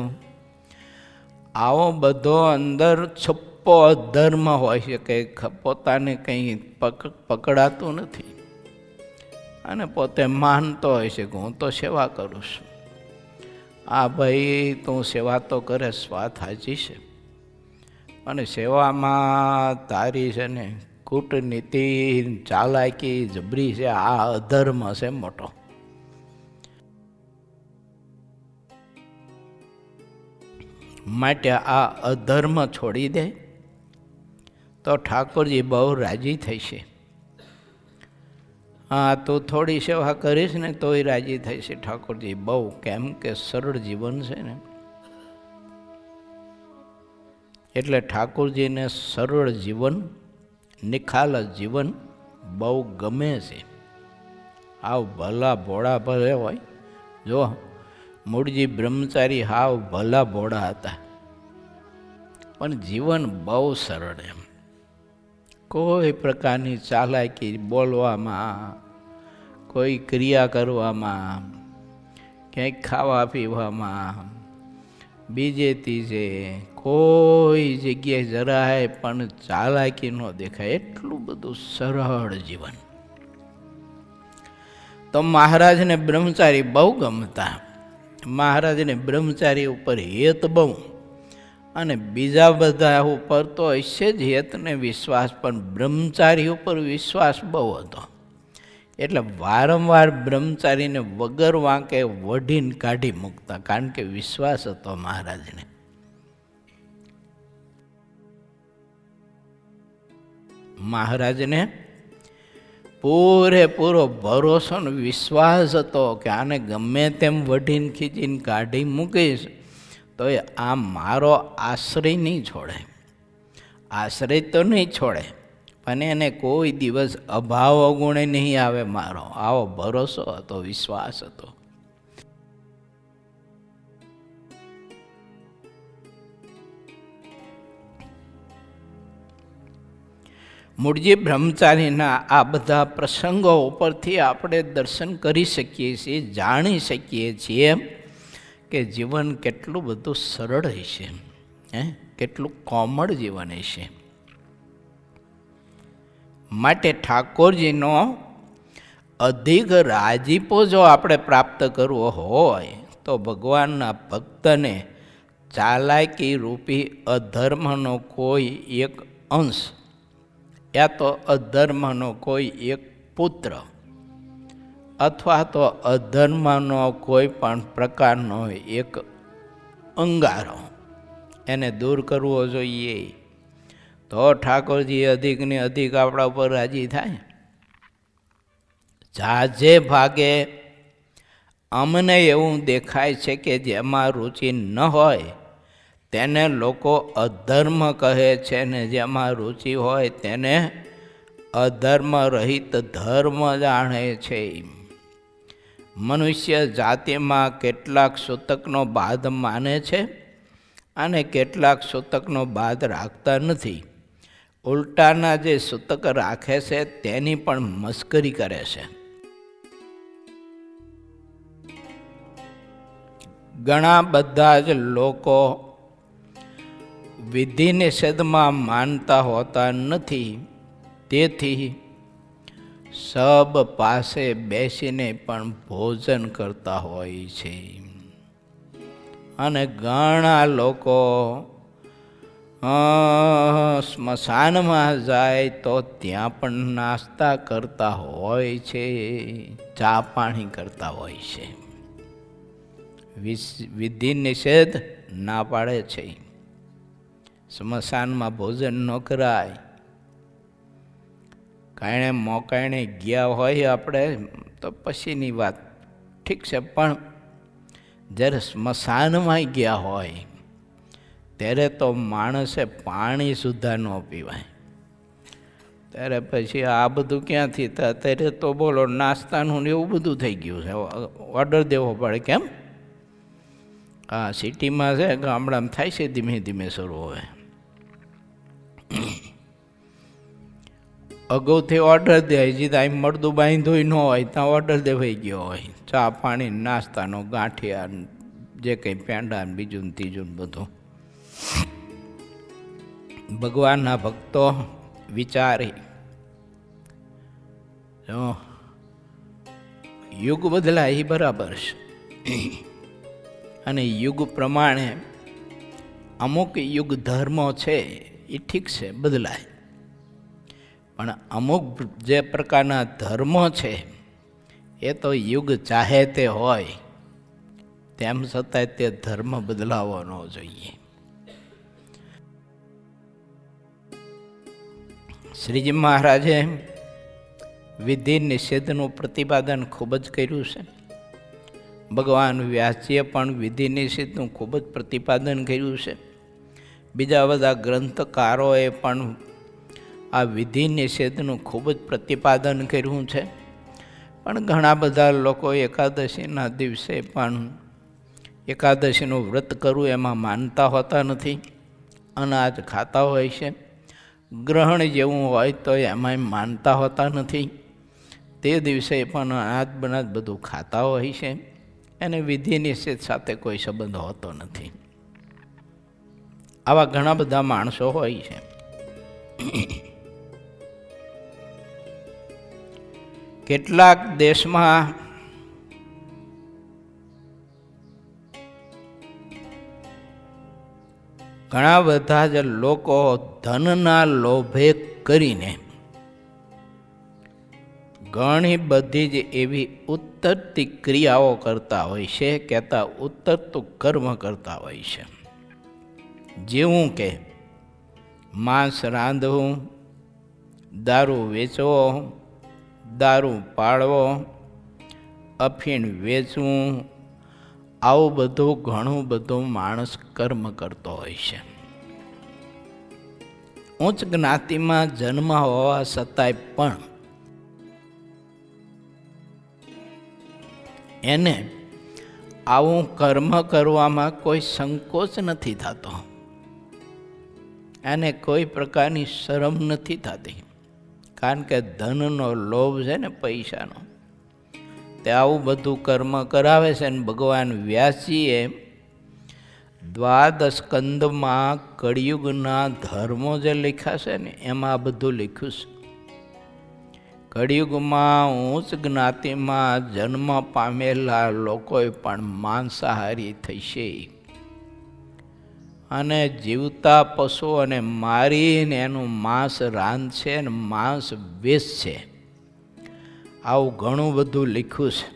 [SPEAKER 1] આવો બધો અંદર છપ્પો અધર્મ હોય છે કે પોતાને કંઈ પકડાતું નથી અને પોતે માનતો હોય છે કે હું તો સેવા કરું છું. આ ભાઈ તું સેવા તો કરે, વાત સાચી છે, અને સેવામાં તારી છે ને કૂટનીતિ ચાલાકી જબરી છે, આ અધર્મ છે મોટો. માટે આ અધર્મ છોડી દે તો ઠાકોરજી બહુ રાજી થશે. હા, તું થોડી સેવા કરીશ ને તોય રાજી થશે ઠાકોરજી બહુ, કેમ કે સરળ જીવન છે ને. એટલે ઠાકોરજીને સરળ જીવન, નિખાલસ જીવન બહુ ગમે છે. હાવ ભલા ભોળા ભલે હોય. જો મૂળજી બ્રહ્મચારી હાવ ભલા ભોળા હતા, પણ જીવન બહુ સરળ એમ. કોઈ પ્રકારની ચાલાકી બોલવામાં, કોઈ ક્રિયા કરવામાં, ક્યાંક ખાવા પીવામાં, બીજે ત્રીજે કોઈ જગ્યાએ જરાય પણ ચાલાકી ન દેખાય, એટલું બધું સરળ જીવન. તો મહારાજને બ્રહ્મચારી બહુ ગમતા. મહારાજને બ્રહ્મચારી ઉપર હેત બહુ, અને બીજા બધા ઉપર તો હશે જ હેત ને વિશ્વાસ, પણ બ્રહ્મચારી ઉપર વિશ્વાસ બહુ હતો. એટલે વારંવાર બ્રહ્મચારીને વગર વાંકે વઢીને કાઢી મૂકતા, કારણ કે વિશ્વાસ હતો મહારાજને. મહારાજને પૂરેપૂરો ભરોસો ને વિશ્વાસ હતો કે આને ગમે તેમ વઢીને ખીચીને કાઢી મૂકીશ તો એ આ મારો આશ્રય નહીં છોડે. આશ્રય તો નહીં છોડે, પણ એને કોઈ દિવસ અભાવ અવગુણે નહીં આવે મારો, આવો ભરોસો હતો, વિશ્વાસ હતો. મૂળજી બ્રહ્મચારીના આ બધા પ્રસંગો ઉપરથી આપણે દર્શન કરી શકીએ છીએ, જાણી શકીએ છીએ કે જીવન કેટલું બધું સરળ હશે, કેટલું કોમળ જીવન હશે. માટે ઠાકોરજીનો અધિક રાજીપો જો આપણે પ્રાપ્ત કરવો હોય તો ભગવાનના ભક્તને ચાલાકી રૂપી અધર્મનો કોઈ એક અંશ યા તો અધર્મનો કોઈ એક પુત્ર અથવા તો અધર્મનો કોઈ પણ પ્રકારનો એક અંગારો એને દૂર કરવો જોઈએ. તો ઠાકોરજી અધિકને અધિક આપણા ઉપર રાજી થાય. જાજે ભાગે અમને એવું દેખાય છે કે જેમાં રુચિ ન હોય તેને લોકો અધર્મ કહે છે, ને જેમાં રુચિ હોય તેને અધર્મ રહિત ધર્મ જાણે છે. મનુષ્ય જાતિમાં કેટલાક સૂતકનો બાદ માને છે અને કેટલાક સૂતકનો બાદ રાખતા નથી. ઉલટાના જે સૂતક રાખે છે તેની પણ મસ્કરી કરે છે. ઘણા બધા જ લોકો વિધિ નિષેધમાં માનતા હોતા નથી, તેથી સબ પાસે બેસીને પણ ભોજન કરતા હોય છે. અને ઘણા લોકો સ્મશાનમાં જાય તો ત્યાં પણ નાસ્તા કરતા હોય છે, ચા પાણી કરતા હોય છે. વિધિ નિષેધ ના પાડે છે, સ્મશાનમાં ભોજન ન કરાય. કાંઈ મોકાણે ગયા હોય આપણે તો પછીની વાત ઠીક છે, પણ જ્યારે સ્મશાનમાં ગયા હોય ત્યારે તો માણસે પાણી સુદ્ધા ન પીવાય. ત્યારે પછી આ બધું ક્યાંથી થાય? અત્યારે તો બોલો નાસ્તાનું ને એવું બધું થઈ ગયું છે, ઓર્ડર દેવો પડે. કેમ? હા, સિટીમાં છે, ગામડામાં થાય છે ધીમે ધીમે શરૂ. હવે અગાઉથી ઓર્ડર દે, હજી ત્યાં મળતું બાંધ્યું ન હોય ત્યાં ઓર્ડર દેવાઈ ગયો હોય, ચા પાણી નાસ્તાનો, ગાંઠિયા, જે કંઈ પેંડા ને બીજું ને ત્રીજું ને બધું. ભગવાનના ભક્તો વિચારી, યુગ બદલાય એ બરાબર છે, અને યુગ પ્રમાણે અમુક યુગ ધર્મો છે એ ઠીક છે, બદલાય. પણ અમુક જે પ્રકારના ધર્મો છે એ તો યુગ ચાહે તે હોય, તેમ છતાંય તે ધર્મ બદલાવો ન જોઈએ. શ્રીજી મહારાજે વિધિ નિષેધનું પ્રતિપાદન ખૂબ જ કર્યું છે. ભગવાન વ્યાસજીએ પણ વિધિ નિષેધનું ખૂબ જ પ્રતિપાદન કર્યું છે. બીજા બધા ગ્રંથકારોએ પણ આ વિધિ નિષેધનું ખૂબ જ પ્રતિપાદન કર્યું છે. પણ ઘણા બધા લોકો એકાદશીના દિવસે પણ એકાદશીનું વ્રત કરવું એમાં માનતા હોતા નથી, અનાજ ખાતા હોય છે. ગ્રહણ જેવું હોય તો એમાંય માનતા હોતા નથી, તે દિવસે પણ અનાજ બનાજ બધું ખાતા હોય છે. એને વિધિ નિષેધ સાથે કોઈ સંબંધ હોતો નથી. આવા ઘણા બધા માણસો હોય છે. કેટલાક દેશમાં ઘણા બધા જ લોકો ધનના લોભે કરીને ઘણી બધી જ એવી ઉત્તરતી ક્રિયાઓ કરતા હોય છે, કહેતા ઉત્તરતું કર્મ કરતા હોય છે. જેવું કે માંસ રાંધવું, દારૂ વેચવો, દારૂ પાડવો, અફીણ વેચવું, આવું બધું ઘણું બધું માણસ કર્મ કરતો હોય છે. ઉચ્ચ જ્ઞાતિમાં જન્મ હોવા છતાંય પણ એને આવું કર્મ કરવામાં કોઈ સંકોચ નથી થતો, એને કોઈ પ્રકારની શરમ નથી થતી. કારણ કે ધનનો લોભ છે ને, પૈસાનો, તે આવું બધું કર્મ કરાવે છે. ને ભગવાન વ્યાસજીએ દ્વાદશ સ્કંદમાં કળિયુગના ધર્મો જે લખ્યા છે ને, એમાં આ બધું લખ્યું છે. કળિયુગમાં ઉચ્ચ જ્ઞાતિમાં જન્મ પામેલા લોકોએ પણ માંસાહારી થશે, અને જીવતા પશુઓને મારીને એનું માંસ રાંધશે ને માંસ વેચશે. આવું ઘણું બધું લખ્યું છે.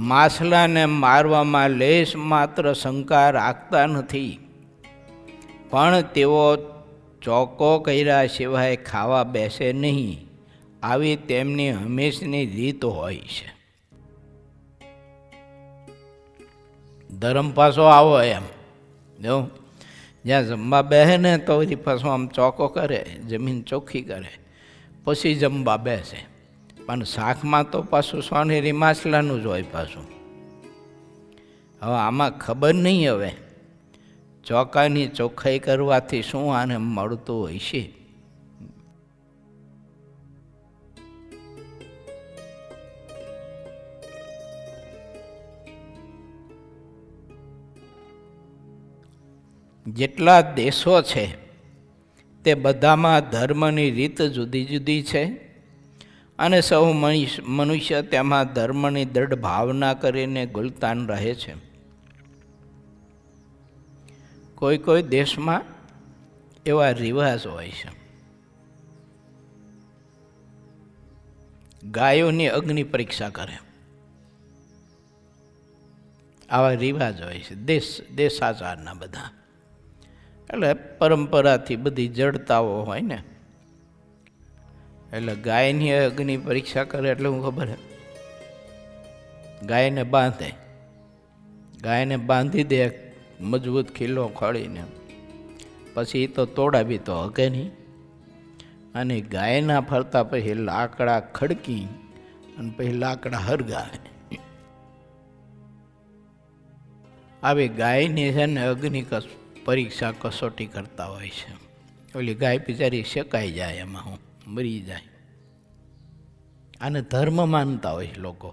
[SPEAKER 1] માછલાને મારવામાં લેશ માત્ર શંકા રાખતા નથી, પણ તેઓ ચોખ્ખો કર્યા સિવાય ખાવા બેસે નહીં. આવી તેમની હંમેશની રીત હોય છે. ધર્મ પાછો આવો એમ જો, જ્યાં જમવા બેસે ને તો પાછો આમ ચોખ્ખો કરે, જમીન ચોખ્ખી કરે, પછી જમવા બેસે. પણ શાકમાં તો પાછું સોનેરી માછલાનું જ હોય પાછું. હવે આમાં ખબર નહીં, હવે ચોખાની ચોખ્ખાઈ કરવાથી શું આને મળતું હોય છે. જેટલા દેશો છે તે બધામાં ધર્મની રીત જુદી જુદી છે, અને સૌ મનુષ્ય તેમાં ધર્મની દૃઢ ભાવના કરીને ગુલતાન રહે છે. કોઈ કોઈ દેશમાં એવા રિવાજ હોય છે. ગાયોની અગ્નિ પરીક્ષા કરે, આવા રિવાજ હોય છે દેશાચારના બધા. એટલે પરંપરાથી બધી જડતાઓ હોય ને, એટલે ગાયની અગ્નિ પરીક્ષા કરે એટલે હું ખબર, ગાયને બાંધે, ગાયને બાંધી દે મજબૂત ખીલો ખોળીને, પછી તો તોડાવી તો હકે નહીં. અને ગાયના ફરતા પછી લાકડા ખડકી અને પછી લાકડા હરગાવે. આવી ગાયની છે ને અગ્નિ પરીક્ષા કસોટી કરતા હોય છે. ઓલી ગાય બિચારી શેકાઈ જાય, એમાં હું મરી જાય. આને ધર્મ માનતા હોય છે લોકો.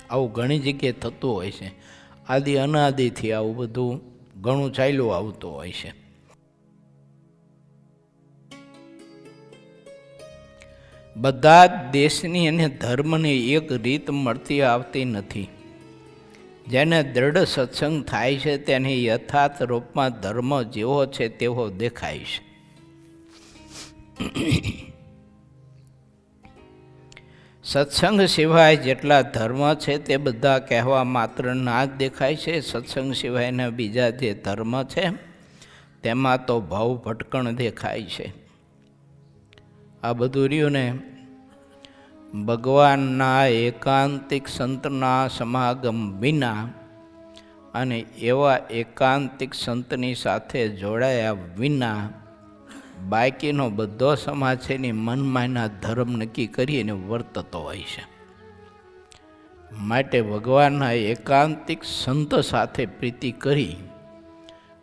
[SPEAKER 1] આવું ઘણી જગ્યાએ થતું હોય છે. આદિ અનાદિથી આવું બધું ઘણું ચાલ્યું આવતું હોય છે. બધા દેશની અને ધર્મની એક રીત મળતી આવતી નથી. જેને દ્રઢ સત્સંગ થાય છે તેને યથાર્થ રૂપમાં ધર્મ જેવો છે તેવો દેખાય છે. સત્સંગ સિવાય જેટલા ધર્મ છે તે બધા કહેવા માત્ર ના જ દેખાય છે. સત્સંગ સિવાયના બીજા જે ધર્મ છે તેમાં તો ભાવ ભટકણ દેખાય છે. આ બધું રહ્યું ને ભગવાનના એકાંતિક સંતના સમાગમ વિના અને એવા એકાંતિક સંતની સાથે જોડાયા વિના બાકીનો બધો સમાજ છે એની મનમાયના ધર્મ નક્કી કરીને વર્તતો હોય છે. માટે ભગવાનના એકાંતિક સંત સાથે પ્રીતિ કરી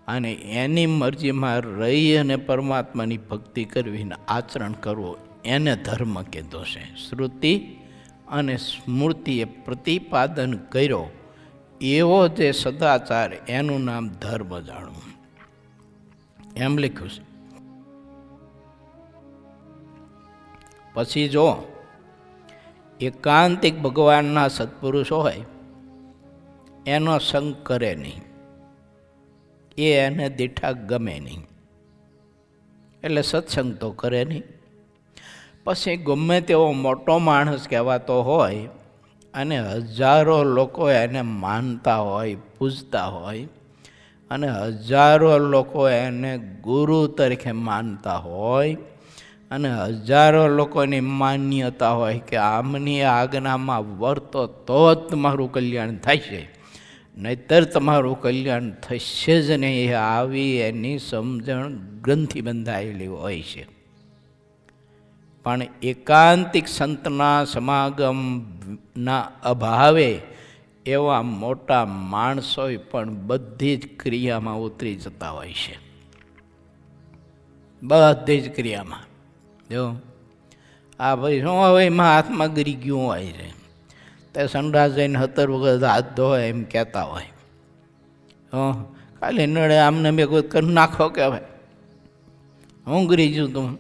[SPEAKER 1] અને એની મરજીમાં રહી અને પરમાત્માની ભક્તિ કરવીને આચરણ કરવું એને ધર્મ કીધો છે. શ્રુતિ અને સ્મૃતિએ પ્રતિપાદન કર્યો એવો જે સદાચાર એનું નામ ધર્મ જાણવું, એમ લખ્યું છે. પછી જો એકાંતિક ભગવાનના સત્પુરુષ હોય એનો સંગ કરે નહીં, એ એને દીઠા ગમે નહીં, એટલે સત્સંગ તો કરે નહીં. પછી ગમે તેવો મોટો માણસ કહેવાતો હોય અને હજારો લોકો એને માનતા હોય, પૂજતા હોય અને હજારો લોકો એને ગુરુ તરીકે માનતા હોય અને હજારો લોકોની માન્યતા હોય કે આમની આજ્ઞામાં વર્તો તો જ તમારું કલ્યાણ થશે, નહીતર તમારું કલ્યાણ થશે જ નહીં. આવી એની સમજણ ગ્રંથિ બંધાયેલી હોય છે. પણ એકાંતિક સંતના સમાગમના અભાવે એવા મોટા માણસો પણ બધી જ ક્રિયામાં ઉતરી જતા હોય છે. બધી જ ક્રિયામાં જો આ ભાઈ શું હવે એમાં હાથમાં ગરી ગયું હોય છે તે સંડાસ જઈને 17 વખત હાથ ધોય એમ કહેતા હોય. ખાલી નડે આમને મેં કોઈ કરી નાખો કે ભાઈ હું ગરી જઉં તું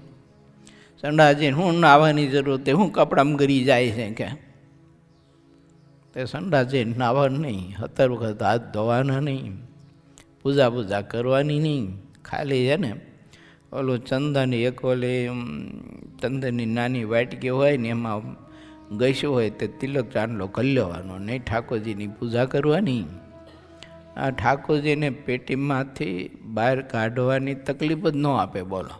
[SPEAKER 1] સંડાસ જઈને હું નાહવાની જરૂર તે હું કપડામાં ગરી જાય છે કે તે સંડાસ જઈને નાહવા નહીં, 17 વખત હાથ ધોવાના નહીં, પૂજા કરવાની નહીં. ખાલી છે ને ઓલું ચંદન એક ઓલી ચંદનની નાની વાટકી હોય ને એમાં ગસ્યું હોય તે તિલક ચાંદલો કરી લેવાનો, નહીં ઠાકોરજીની પૂજા કરવાની. આ ઠાકોરજીને પેટીમાંથી બહાર કાઢવાની તકલીફ જ ન આપે, બોલો.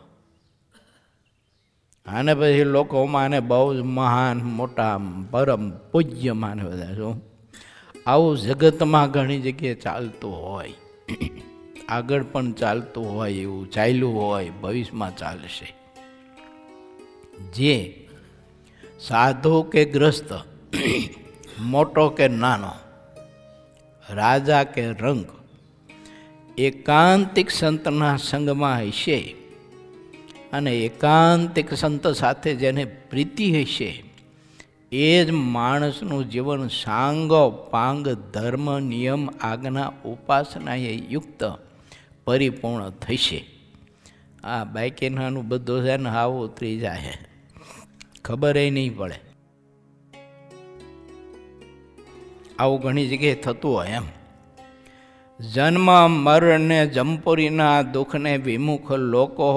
[SPEAKER 1] આને પછી લોકો માને બહુ જ મહાન મોટા પરમ પૂજ્ય માને બધા. શું આવું જગતમાં ઘણી જગ્યાએ ચાલતું હોય, આગળ પણ ચાલતું હોય, એવું ચાલ્યું હોય, ભવિષ્યમાં ચાલશે. જે સાધુ કે ગ્રસ્ત, મોટો કે નાનો, રાજા કે રંગ, એકાંતિક સંતના સંગમાં હશે અને એકાંતિક સંત સાથે જેને પ્રીતિ હશે એ જ માણસનું જીવન સાંગો પાંગ ધર્મ નિયમ આજ્ઞા ઉપાસનાએ યુક્ત પરિપૂર્ણ થશે. આ બાકીનાનું બધું છે ને હાવ ઉતરી જાય, ખબર નહીં પડે. આવું ઘણી જગ્યાએ થતું હોય એમ. જન્મ મરણ ને જંપુરીના દુઃખને વિમુખ લોકો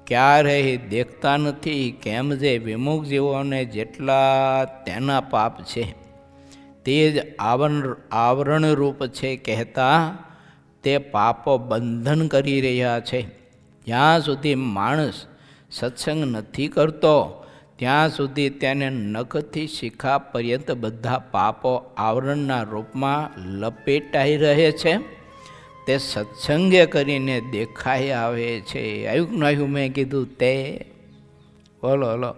[SPEAKER 1] ક્યારેય દેખતા નથી. કેમ જે વિમુખ જીવોને જેટલા તેના પાપ છે તે જ આવરણરૂપ છે કહેતા તે પાપો બંધન કરી રહ્યા છે. જ્યાં સુધી માણસ સત્સંગ નથી કરતો ત્યાં સુધી તેને નખથી શિખા પર્યંત બધા પાપો આવરણના રૂપમાં લપેટાઈ રહે છે. તે સત્સંગે કરીને દેખાઈ આવે છે. આવ્યું કે નહીં મેં કીધું તે બોલો હલો.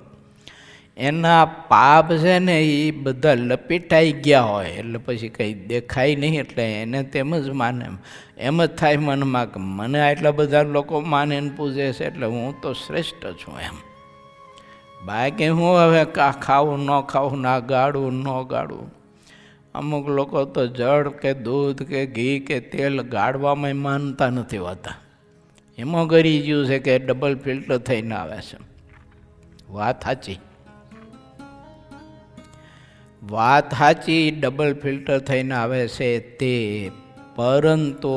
[SPEAKER 1] એના પાપ છે ને એ બધા લપેટાઈ ગયા હોય એટલે પછી કંઈ દેખાય નહીં, એટલે એને તેમ જ માને, એમ જ થાય મનમાં કે મને આટલા બધા લોકો માને ને પૂજે છે એટલે હું તો શ્રેષ્ઠ છું એમ. બાકી હું હવે ખાવું ન ખાવું, ના ગાળું ન ગાળું. અમુક લોકો તો જળ કે દૂધ કે ઘી કે તેલ ગાળવામાં માનતા નથી હોતા. એમાં ગરી ગયું છે કે ડબલ ફિલ્ટર થઈને આવે છે. વાત સાચી, વાત સાચી, ડબલ ફિલ્ટર થઈને આવે છે તે, પરંતુ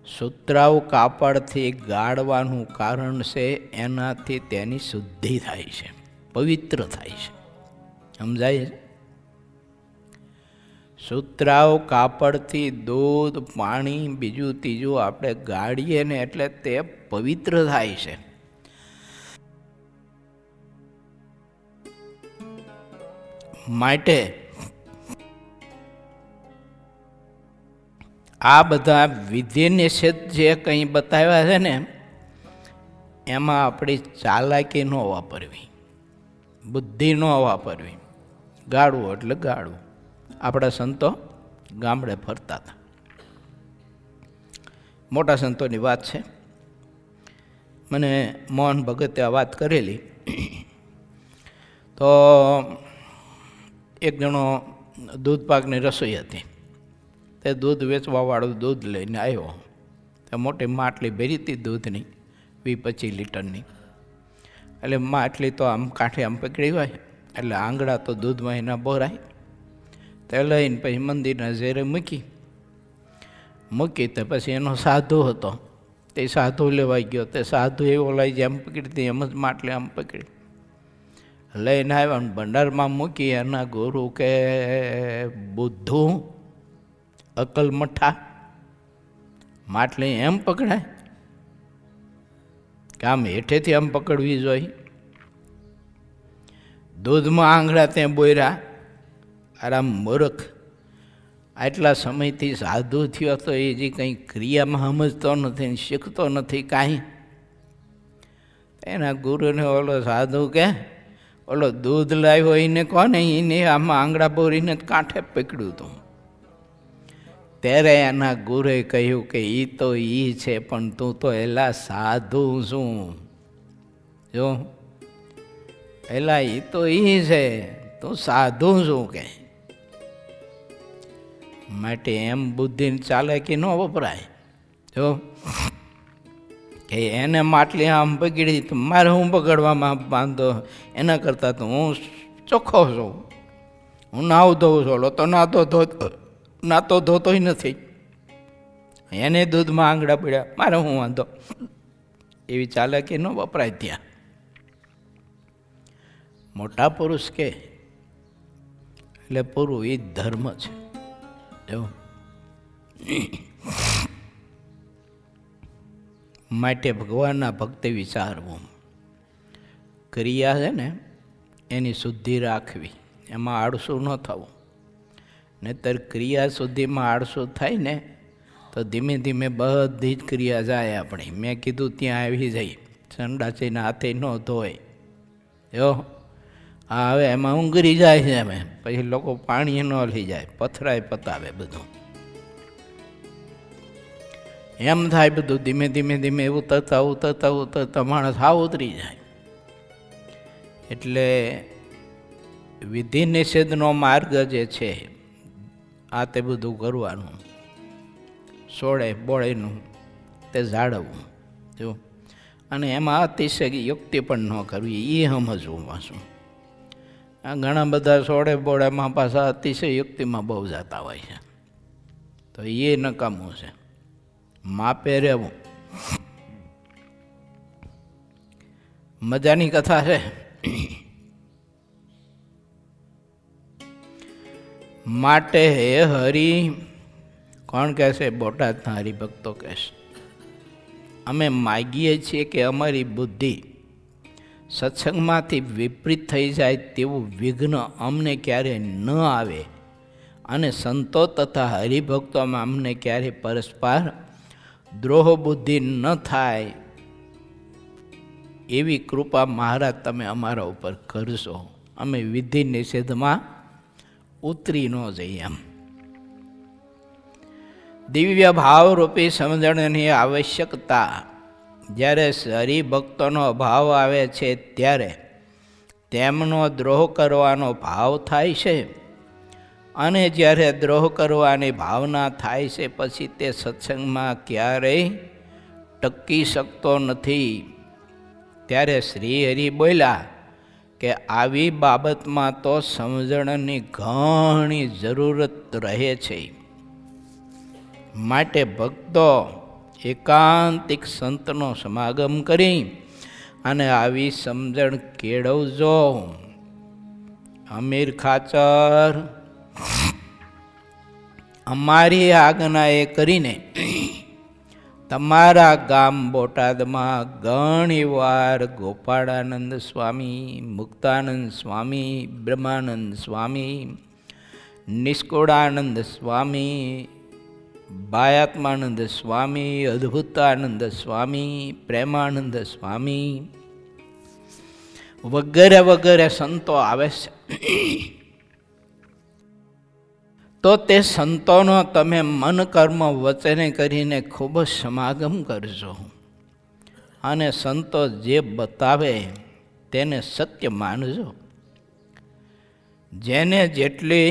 [SPEAKER 1] સુતરાઉ કાપડથી ગાળવાનું કારણ છે એનાથી તેની શુદ્ધિ થાય છે, પવિત્ર થાય છે. સમજાય છે? સુતરાઉ કાપડથી દૂધ, પાણી, બીજું ત્રીજું આપણે ગાળીએ ને એટલે તે પવિત્ર થાય છે. માટે આ બધા વિધિ નિષેધ જે કંઈ બતાવ્યા છે ને એમાં આપણી ચાલાકી ન વાપરવી, બુદ્ધિ ન વાપરવી. ગાળવું એટલે ગાળવું. આપણા સંતો ગામડે ફરતા હતા, મોટા સંતોની વાત છે. મને મોહન ભગતે આ વાત કરેલી. તો એક જણો દૂધ પાકની રસોઈ હતી, તે દૂધ વેચવાવાળું દૂધ લઈને આવ્યો. તે મોટી માટલી ભરી હતી દૂધની, 20-25 લીટરની. એટલે માટલી તો આમ કાંઠે આમ પકડી હોય એટલે આંગળા તો દૂધમાં એના બોરાય. તે લઈને પછી મંદિરના ઝેરે મૂકી તો પછી એનો સાધુ હતો, તે સાધુ લેવાઈ ગયો. તે સાધુ એવો લઈ જાય, આમ પકડી એમ જ માટલી આમ પકડી લઈને આવ્યા ને ભંડારમાં મૂકી. એના ગુરુ કે બુદ્ધુ અકલ મઠા, માટલી એમ પકડાય કે આમ હેઠેથી આમ પકડવી જોઈએ. દૂધમાં આંગળા ત્યાં બોર્યા. આરામ મૂર્ખ, આટલા સમયથી સાધુ થયો તો એ જે કંઈ ક્રિયામાં સમજતો નથી, શીખતો નથી કાંઈ. એના ગુરુને ઓલો સાધુ કે ઓલો દૂધ લાવ્યો એને કોને, એને આમાં આંગળા બોરીને કાંઠે પકડ્યું હતું. ત્યારે એના ગુરુએ કહ્યું કે એ તો એ છે, પણ તું તો એલા સાધુ શું? જો એલા એ તો એ છે, તું સાધુ શું કે? માટે એમ બુદ્ધિને ચાલાકી ન વપરાય. જો કે એને માટલી આમ પકડી તો મારે હું પકડવામાં બાંધો, એના કરતાં તો હું ચોખ્ખો છું, હું નાવું ધોઉં છું. તો નાતો ધોતોય નથી, એને દૂધમાં આંગળા પડ્યા, મારે હું વાંધો. એવી ચાલાકી ન વપરાય ત્યાં. મોટા પુરુષ કે એટલે પૂરું એ ધર્મ છે. જો માટે ભગવાનના ભક્તિ વિચારવું, ક્રિયા છે ને એની શુદ્ધિ રાખવી, એમાં આળસું ન થવું. નહીંતર ક્રિયા શુદ્ધિમાં આળસું થાય ને તો ધીમે ધીમે બધી જ ક્રિયા જાય આપણી. મેં કીધું ત્યાં આવી જાય, સંડાસીને હાથે ન ધોય. જો હા, હવે એમાં ઊંઘરી જાય છે. અમે પછી લોકો પાણી ન લઈ જાય, પથરાય પતાવે બધું. એમ થાય બધું ધીમે ધીમે ધીમે ઉતરતા ઉતરતા ઉતરતા માણસ હાવ ઉતરી જાય. એટલે વિધિ નિષેધનો માર્ગ જે છે આ તે બધું કરવાનું, સોળે બોળેનું તે જાળવવું. જો અને એમાં અતિશય યુક્તિ પણ ન કરવી, એ સમજવું પાછું. આ ઘણા બધા સોળે બોળેમાં પાછા અતિશય યુક્તિમાં બહુ જતા હોય છે, તો એ નકામું છે. માપે રહેવું. મજાની કથા છે. માટે હે હરિ, કોણ કહેશે? બોટાદના હરિભક્તો કહેશે, અમે માગીએ છીએ કે અમારી બુદ્ધિ સત્સંગમાંથી વિપરીત થઈ જાય તેવું વિઘ્ન અમને ક્યારે ન આવે, અને સંતો તથા હરિભક્તોમાં અમને ક્યારે પરસ્પર દ્રોહ બુદ્ધિ ન થાય એવી કૃપા મહારાજ તમે અમારા ઉપર કરશો, અમે વિધિ નિષેધમાં ઉતરી ન જઈએ. એમ દિવ્ય ભાવરૂપી સમજણની આવશ્યકતા જ્યારે હરિભક્તોનો અભાવ આવે છે ત્યારે તેમનો દ્રોહ કરવાનો ભાવ થાય છે, અને જ્યારે દ્રોહ કરવાની ભાવના થાય છે પછી તે સત્સંગમાં ક્યારેય ટકી શકતો નથી. ત્યારે શ્રી હરિ બોલ્યા કે આવી બાબતમાં તો સમજણની ઘણી જરૂરત રહે છે. માટે ભક્તો એકાંતિક સંતનો સમાગમ કરી અને આવી સમજણ કેળવજો. અમીર ખાચર અમારી આજ્ઞાએ કરીને તમારા ગામ બોટાદમાં ઘણીવાર ગોપાળાનંદ સ્વામી, મુક્તાનંદ સ્વામી, બ્રહ્માનંદ સ્વામી, નિષ્કુળાનંદ સ્વામી, બાયાત્માનંદ સ્વામી, અદ્ભુતાનંદ સ્વામી, પ્રેમાનંદ સ્વામી વગેરે વગેરે સંતો આવે છે. તો તે સંતોનો તમે મન કર્મ વચને કરીને ખૂબ જ સમાગમ કરજો, અને સંતો જે બતાવે તેને સત્ય માનજો. જેને જેટલી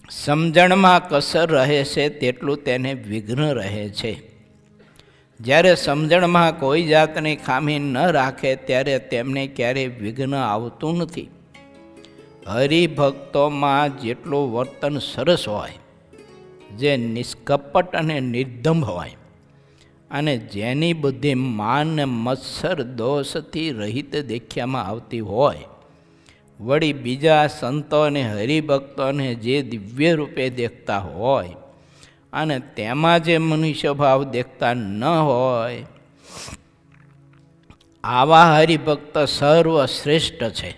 [SPEAKER 1] સમજણમાં કસર રહે છે તેટલું તેને વિઘ્ન રહે છે. જ્યારે સમજણમાં કોઈ જાતની ખામી ન રાખે ત્યારે તેમને ક્યારેય વિઘ્ન આવતું નથી. હરિભક્તોમાં જેટલું વર્તન સરસ હોય, જે નિષ્કપટ અને નિર્દંભ હોય, અને જેની બુદ્ધિ માન ને મત્સર દોષથી રહિત દેખ્યામાં આવતી હોય, વળી બીજા સંતો અને હરિભક્તોને જે દિવ્ય રૂપે દેખતા હોય અને તેમાં જે મનુષ્ય ભાવ દેખતા ન હોય, આવા હરિભક્ત સર્વશ્રેષ્ઠ છે.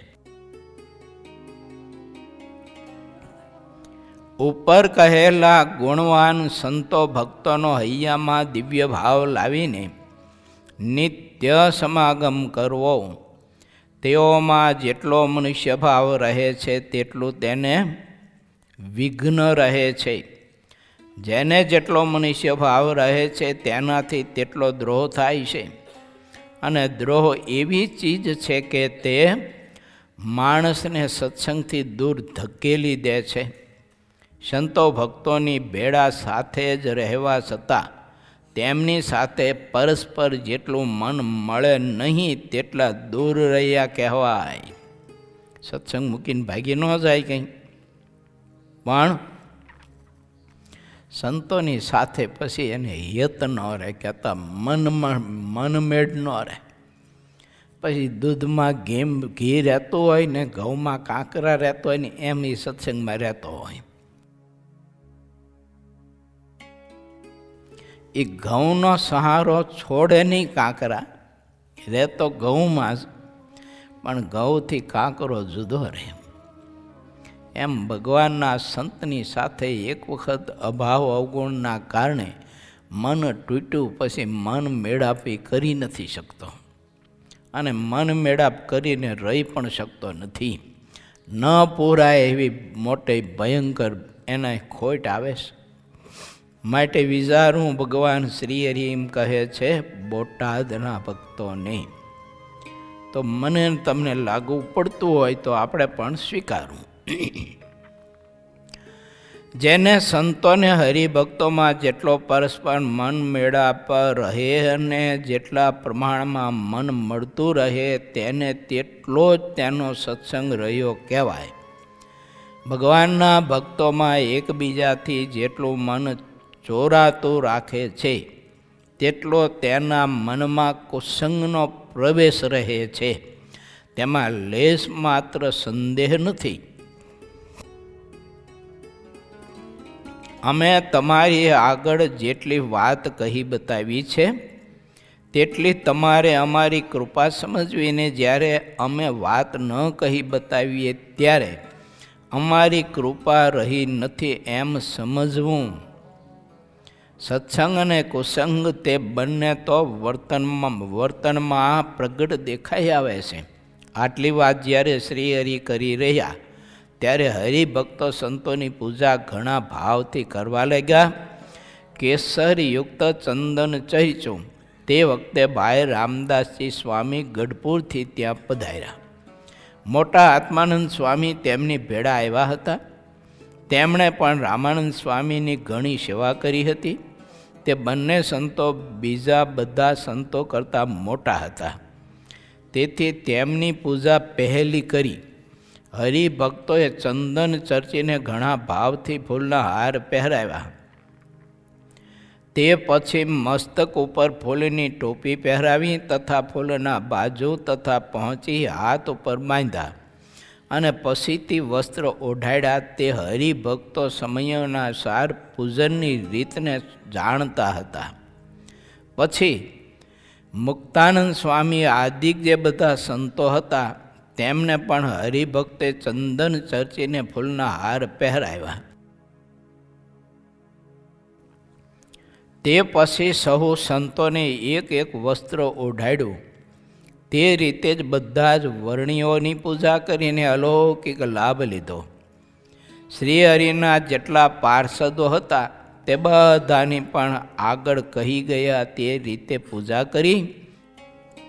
[SPEAKER 1] ઉપર કહેલા ગુણવાન સંતો ભક્તોનો હૈયામાં દિવ્ય ભાવ લાવીને નિત્ય સમાગમ કરવો, તેઓમાં જેટલો મનુષ્ય ભાવ રહે છે તેટલું તેને વિઘ્ન રહે છે. જેને જેટલો મનુષ્ય ભાવ રહે છે તેનાથી તેટલો દ્રોહ થાય છે, અને દ્રોહ એવી ચીજ છે કે તે માણસને સત્સંગથી દૂર ધકેલી દે છે. સંતો ભક્તોની ભેળા સાથે જ રહેવા છતાં તેમની સાથે પરસ્પર જેટલું મન મળે નહીં તેટલા દૂર રહ્યા કહેવાય. સત્સંગ મૂકીને ભાગી ન જાય કંઈ, પણ સંતોની સાથે પછી એને યત ન રહે, કહેતા મનમેળ ન રહે. પછી દૂધમાં ઘી રહેતું હોય ને ઘઉંમાં કાંકરા રહેતો હોય ને એમ એ સત્સંગમાં રહેતો હોય. એ ઘઉંનો સહારો છોડે નહીં, કાંકરા રહેતો ઘઉંમાં જ, પણ ઘઉંથી કાંકરો જુદો રહે. એમ ભગવાનના સંતની સાથે એક વખત અભાવ અવગુણના કારણે મન તૂટ્યું, પછી મન મેળાપી કરી નથી શકતો, અને મન મેળાપ કરીને રહી પણ શકતો નથી. ન પૂરાય એવી મોટી ભયંકર એને ખોટ આવે છે. માટે વિચારું ભગવાન શ્રી હરિ એમ કહે છે બોટાદના ભક્તોને. તો મને તમને લાગુ પડતું હોય તો આપણે પણ સ્વીકારવું. જેને સંતોને હરિભક્તોમાં જેટલો પરસ્પર મન મેળાપ રહે અને જેટલા પ્રમાણમાં મન મળતું રહે તેને તેટલો જ તેનો સત્સંગ રહ્યો કહેવાય. ભગવાનના ભક્તોમાં એકબીજાથી જેટલું મન ચોરાતું રાખે છે તેટલો તેના મનમાં કુસંગનો પ્રવેશ રહે છે, તેમાં લેશ માત્ર સંદેહ નથી. અમે તમારી આગળ જેટલી વાત કહી બતાવી છે તેટલી તમારે અમારી કૃપા સમજવીને જ્યારે અમે વાત ન કહી બતાવીએ ત્યારે અમારી કૃપા રહી નથી એમ સમજવું. સત્સંગ અને કુસંગ તે બંને તો વર્તનમાં પ્રગટ દેખાઈ આવે છે. આટલી વાત જ્યારે શ્રી હરિ કરી રહ્યા ત્યારે હરિભક્તો સંતોની પૂજા ઘણા ભાવથી કરવા લાગ્યા. કેસરયુક્ત ચંદન ચર્ચ્યું. તે વખતે ભાઈ રામદાસજી સ્વામી ગઢપુરથી ત્યાં પધાર્યા. મોટા આત્માનંદ સ્વામી તેમની ભેળા આવ્યા હતા. તેમણે પણ રામાનંદ સ્વામીની ઘણી સેવા કરી હતી. તે બંને સંતો બીજા બધા સંતો કરતાં મોટા હતા, તેથી તેમની પૂજા પહેલી કરી. હરિભક્તોએ ચંદન ચર્ચીને ઘણા ભાવથી ફૂલના હાર પહેરાવ્યા. તે પછી મસ્તક ઉપર ફૂલની ટોપી પહેરાવી તથા ફૂલના બાજુ તથા પહોંચી હાથ ઉપર બાંધ્યા અને પછીથી વસ્ત્ર ઓઢાડ્યા. તે હરિભક્તો સમયોના સાર પૂજનની રીતને જાણતા હતા. પછી મુક્તાનંદ સ્વામી આદિક જે બધા સંતો હતા તેમને પણ હરિભક્તે ચંદન ચર્ચીને ફૂલના હાર પહેરાવ્યા. તે પછી સહુ સંતોને એક એક વસ્ત્ર ઓઢાડ્યું. તે રીતે જ બધા જ વર્ણિયોની પૂજા કરીને અલૌકિક લાભ લીધો. શ્રી હરિના જેટલા પાર્ષદો હતા તે બધાની પણ આગળ કહી ગયા તે રીતે પૂજા કરી.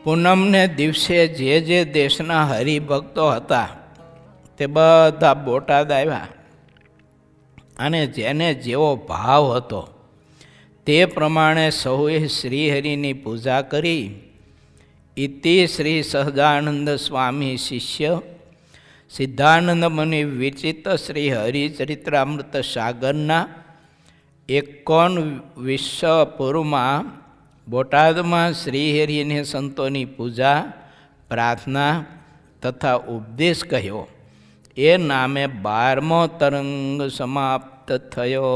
[SPEAKER 1] પૂનમને દિવસે જે દેશના હરિભક્તો હતા તે બધા બોટાદ આવ્યા અને જેને જેવો ભાવ હતો તે પ્રમાણે સૌએ શ્રીહરિની પૂજા કરી. ઇતિ શ્રી સહજાનંદ સ્વામી શિષ્ય સિદ્ધાનંદ મુનિ વિચિત શ્રી હરિચરિત્રામૃત સાગરના 19 પૂર્વમાં બોટાદમાં શ્રીહરિને સંતોની પૂજા, પ્રાર્થના તથા ઉપદેશ કહ્યો. એ નામે 12મો તરંગ સમાપ્ત થયો.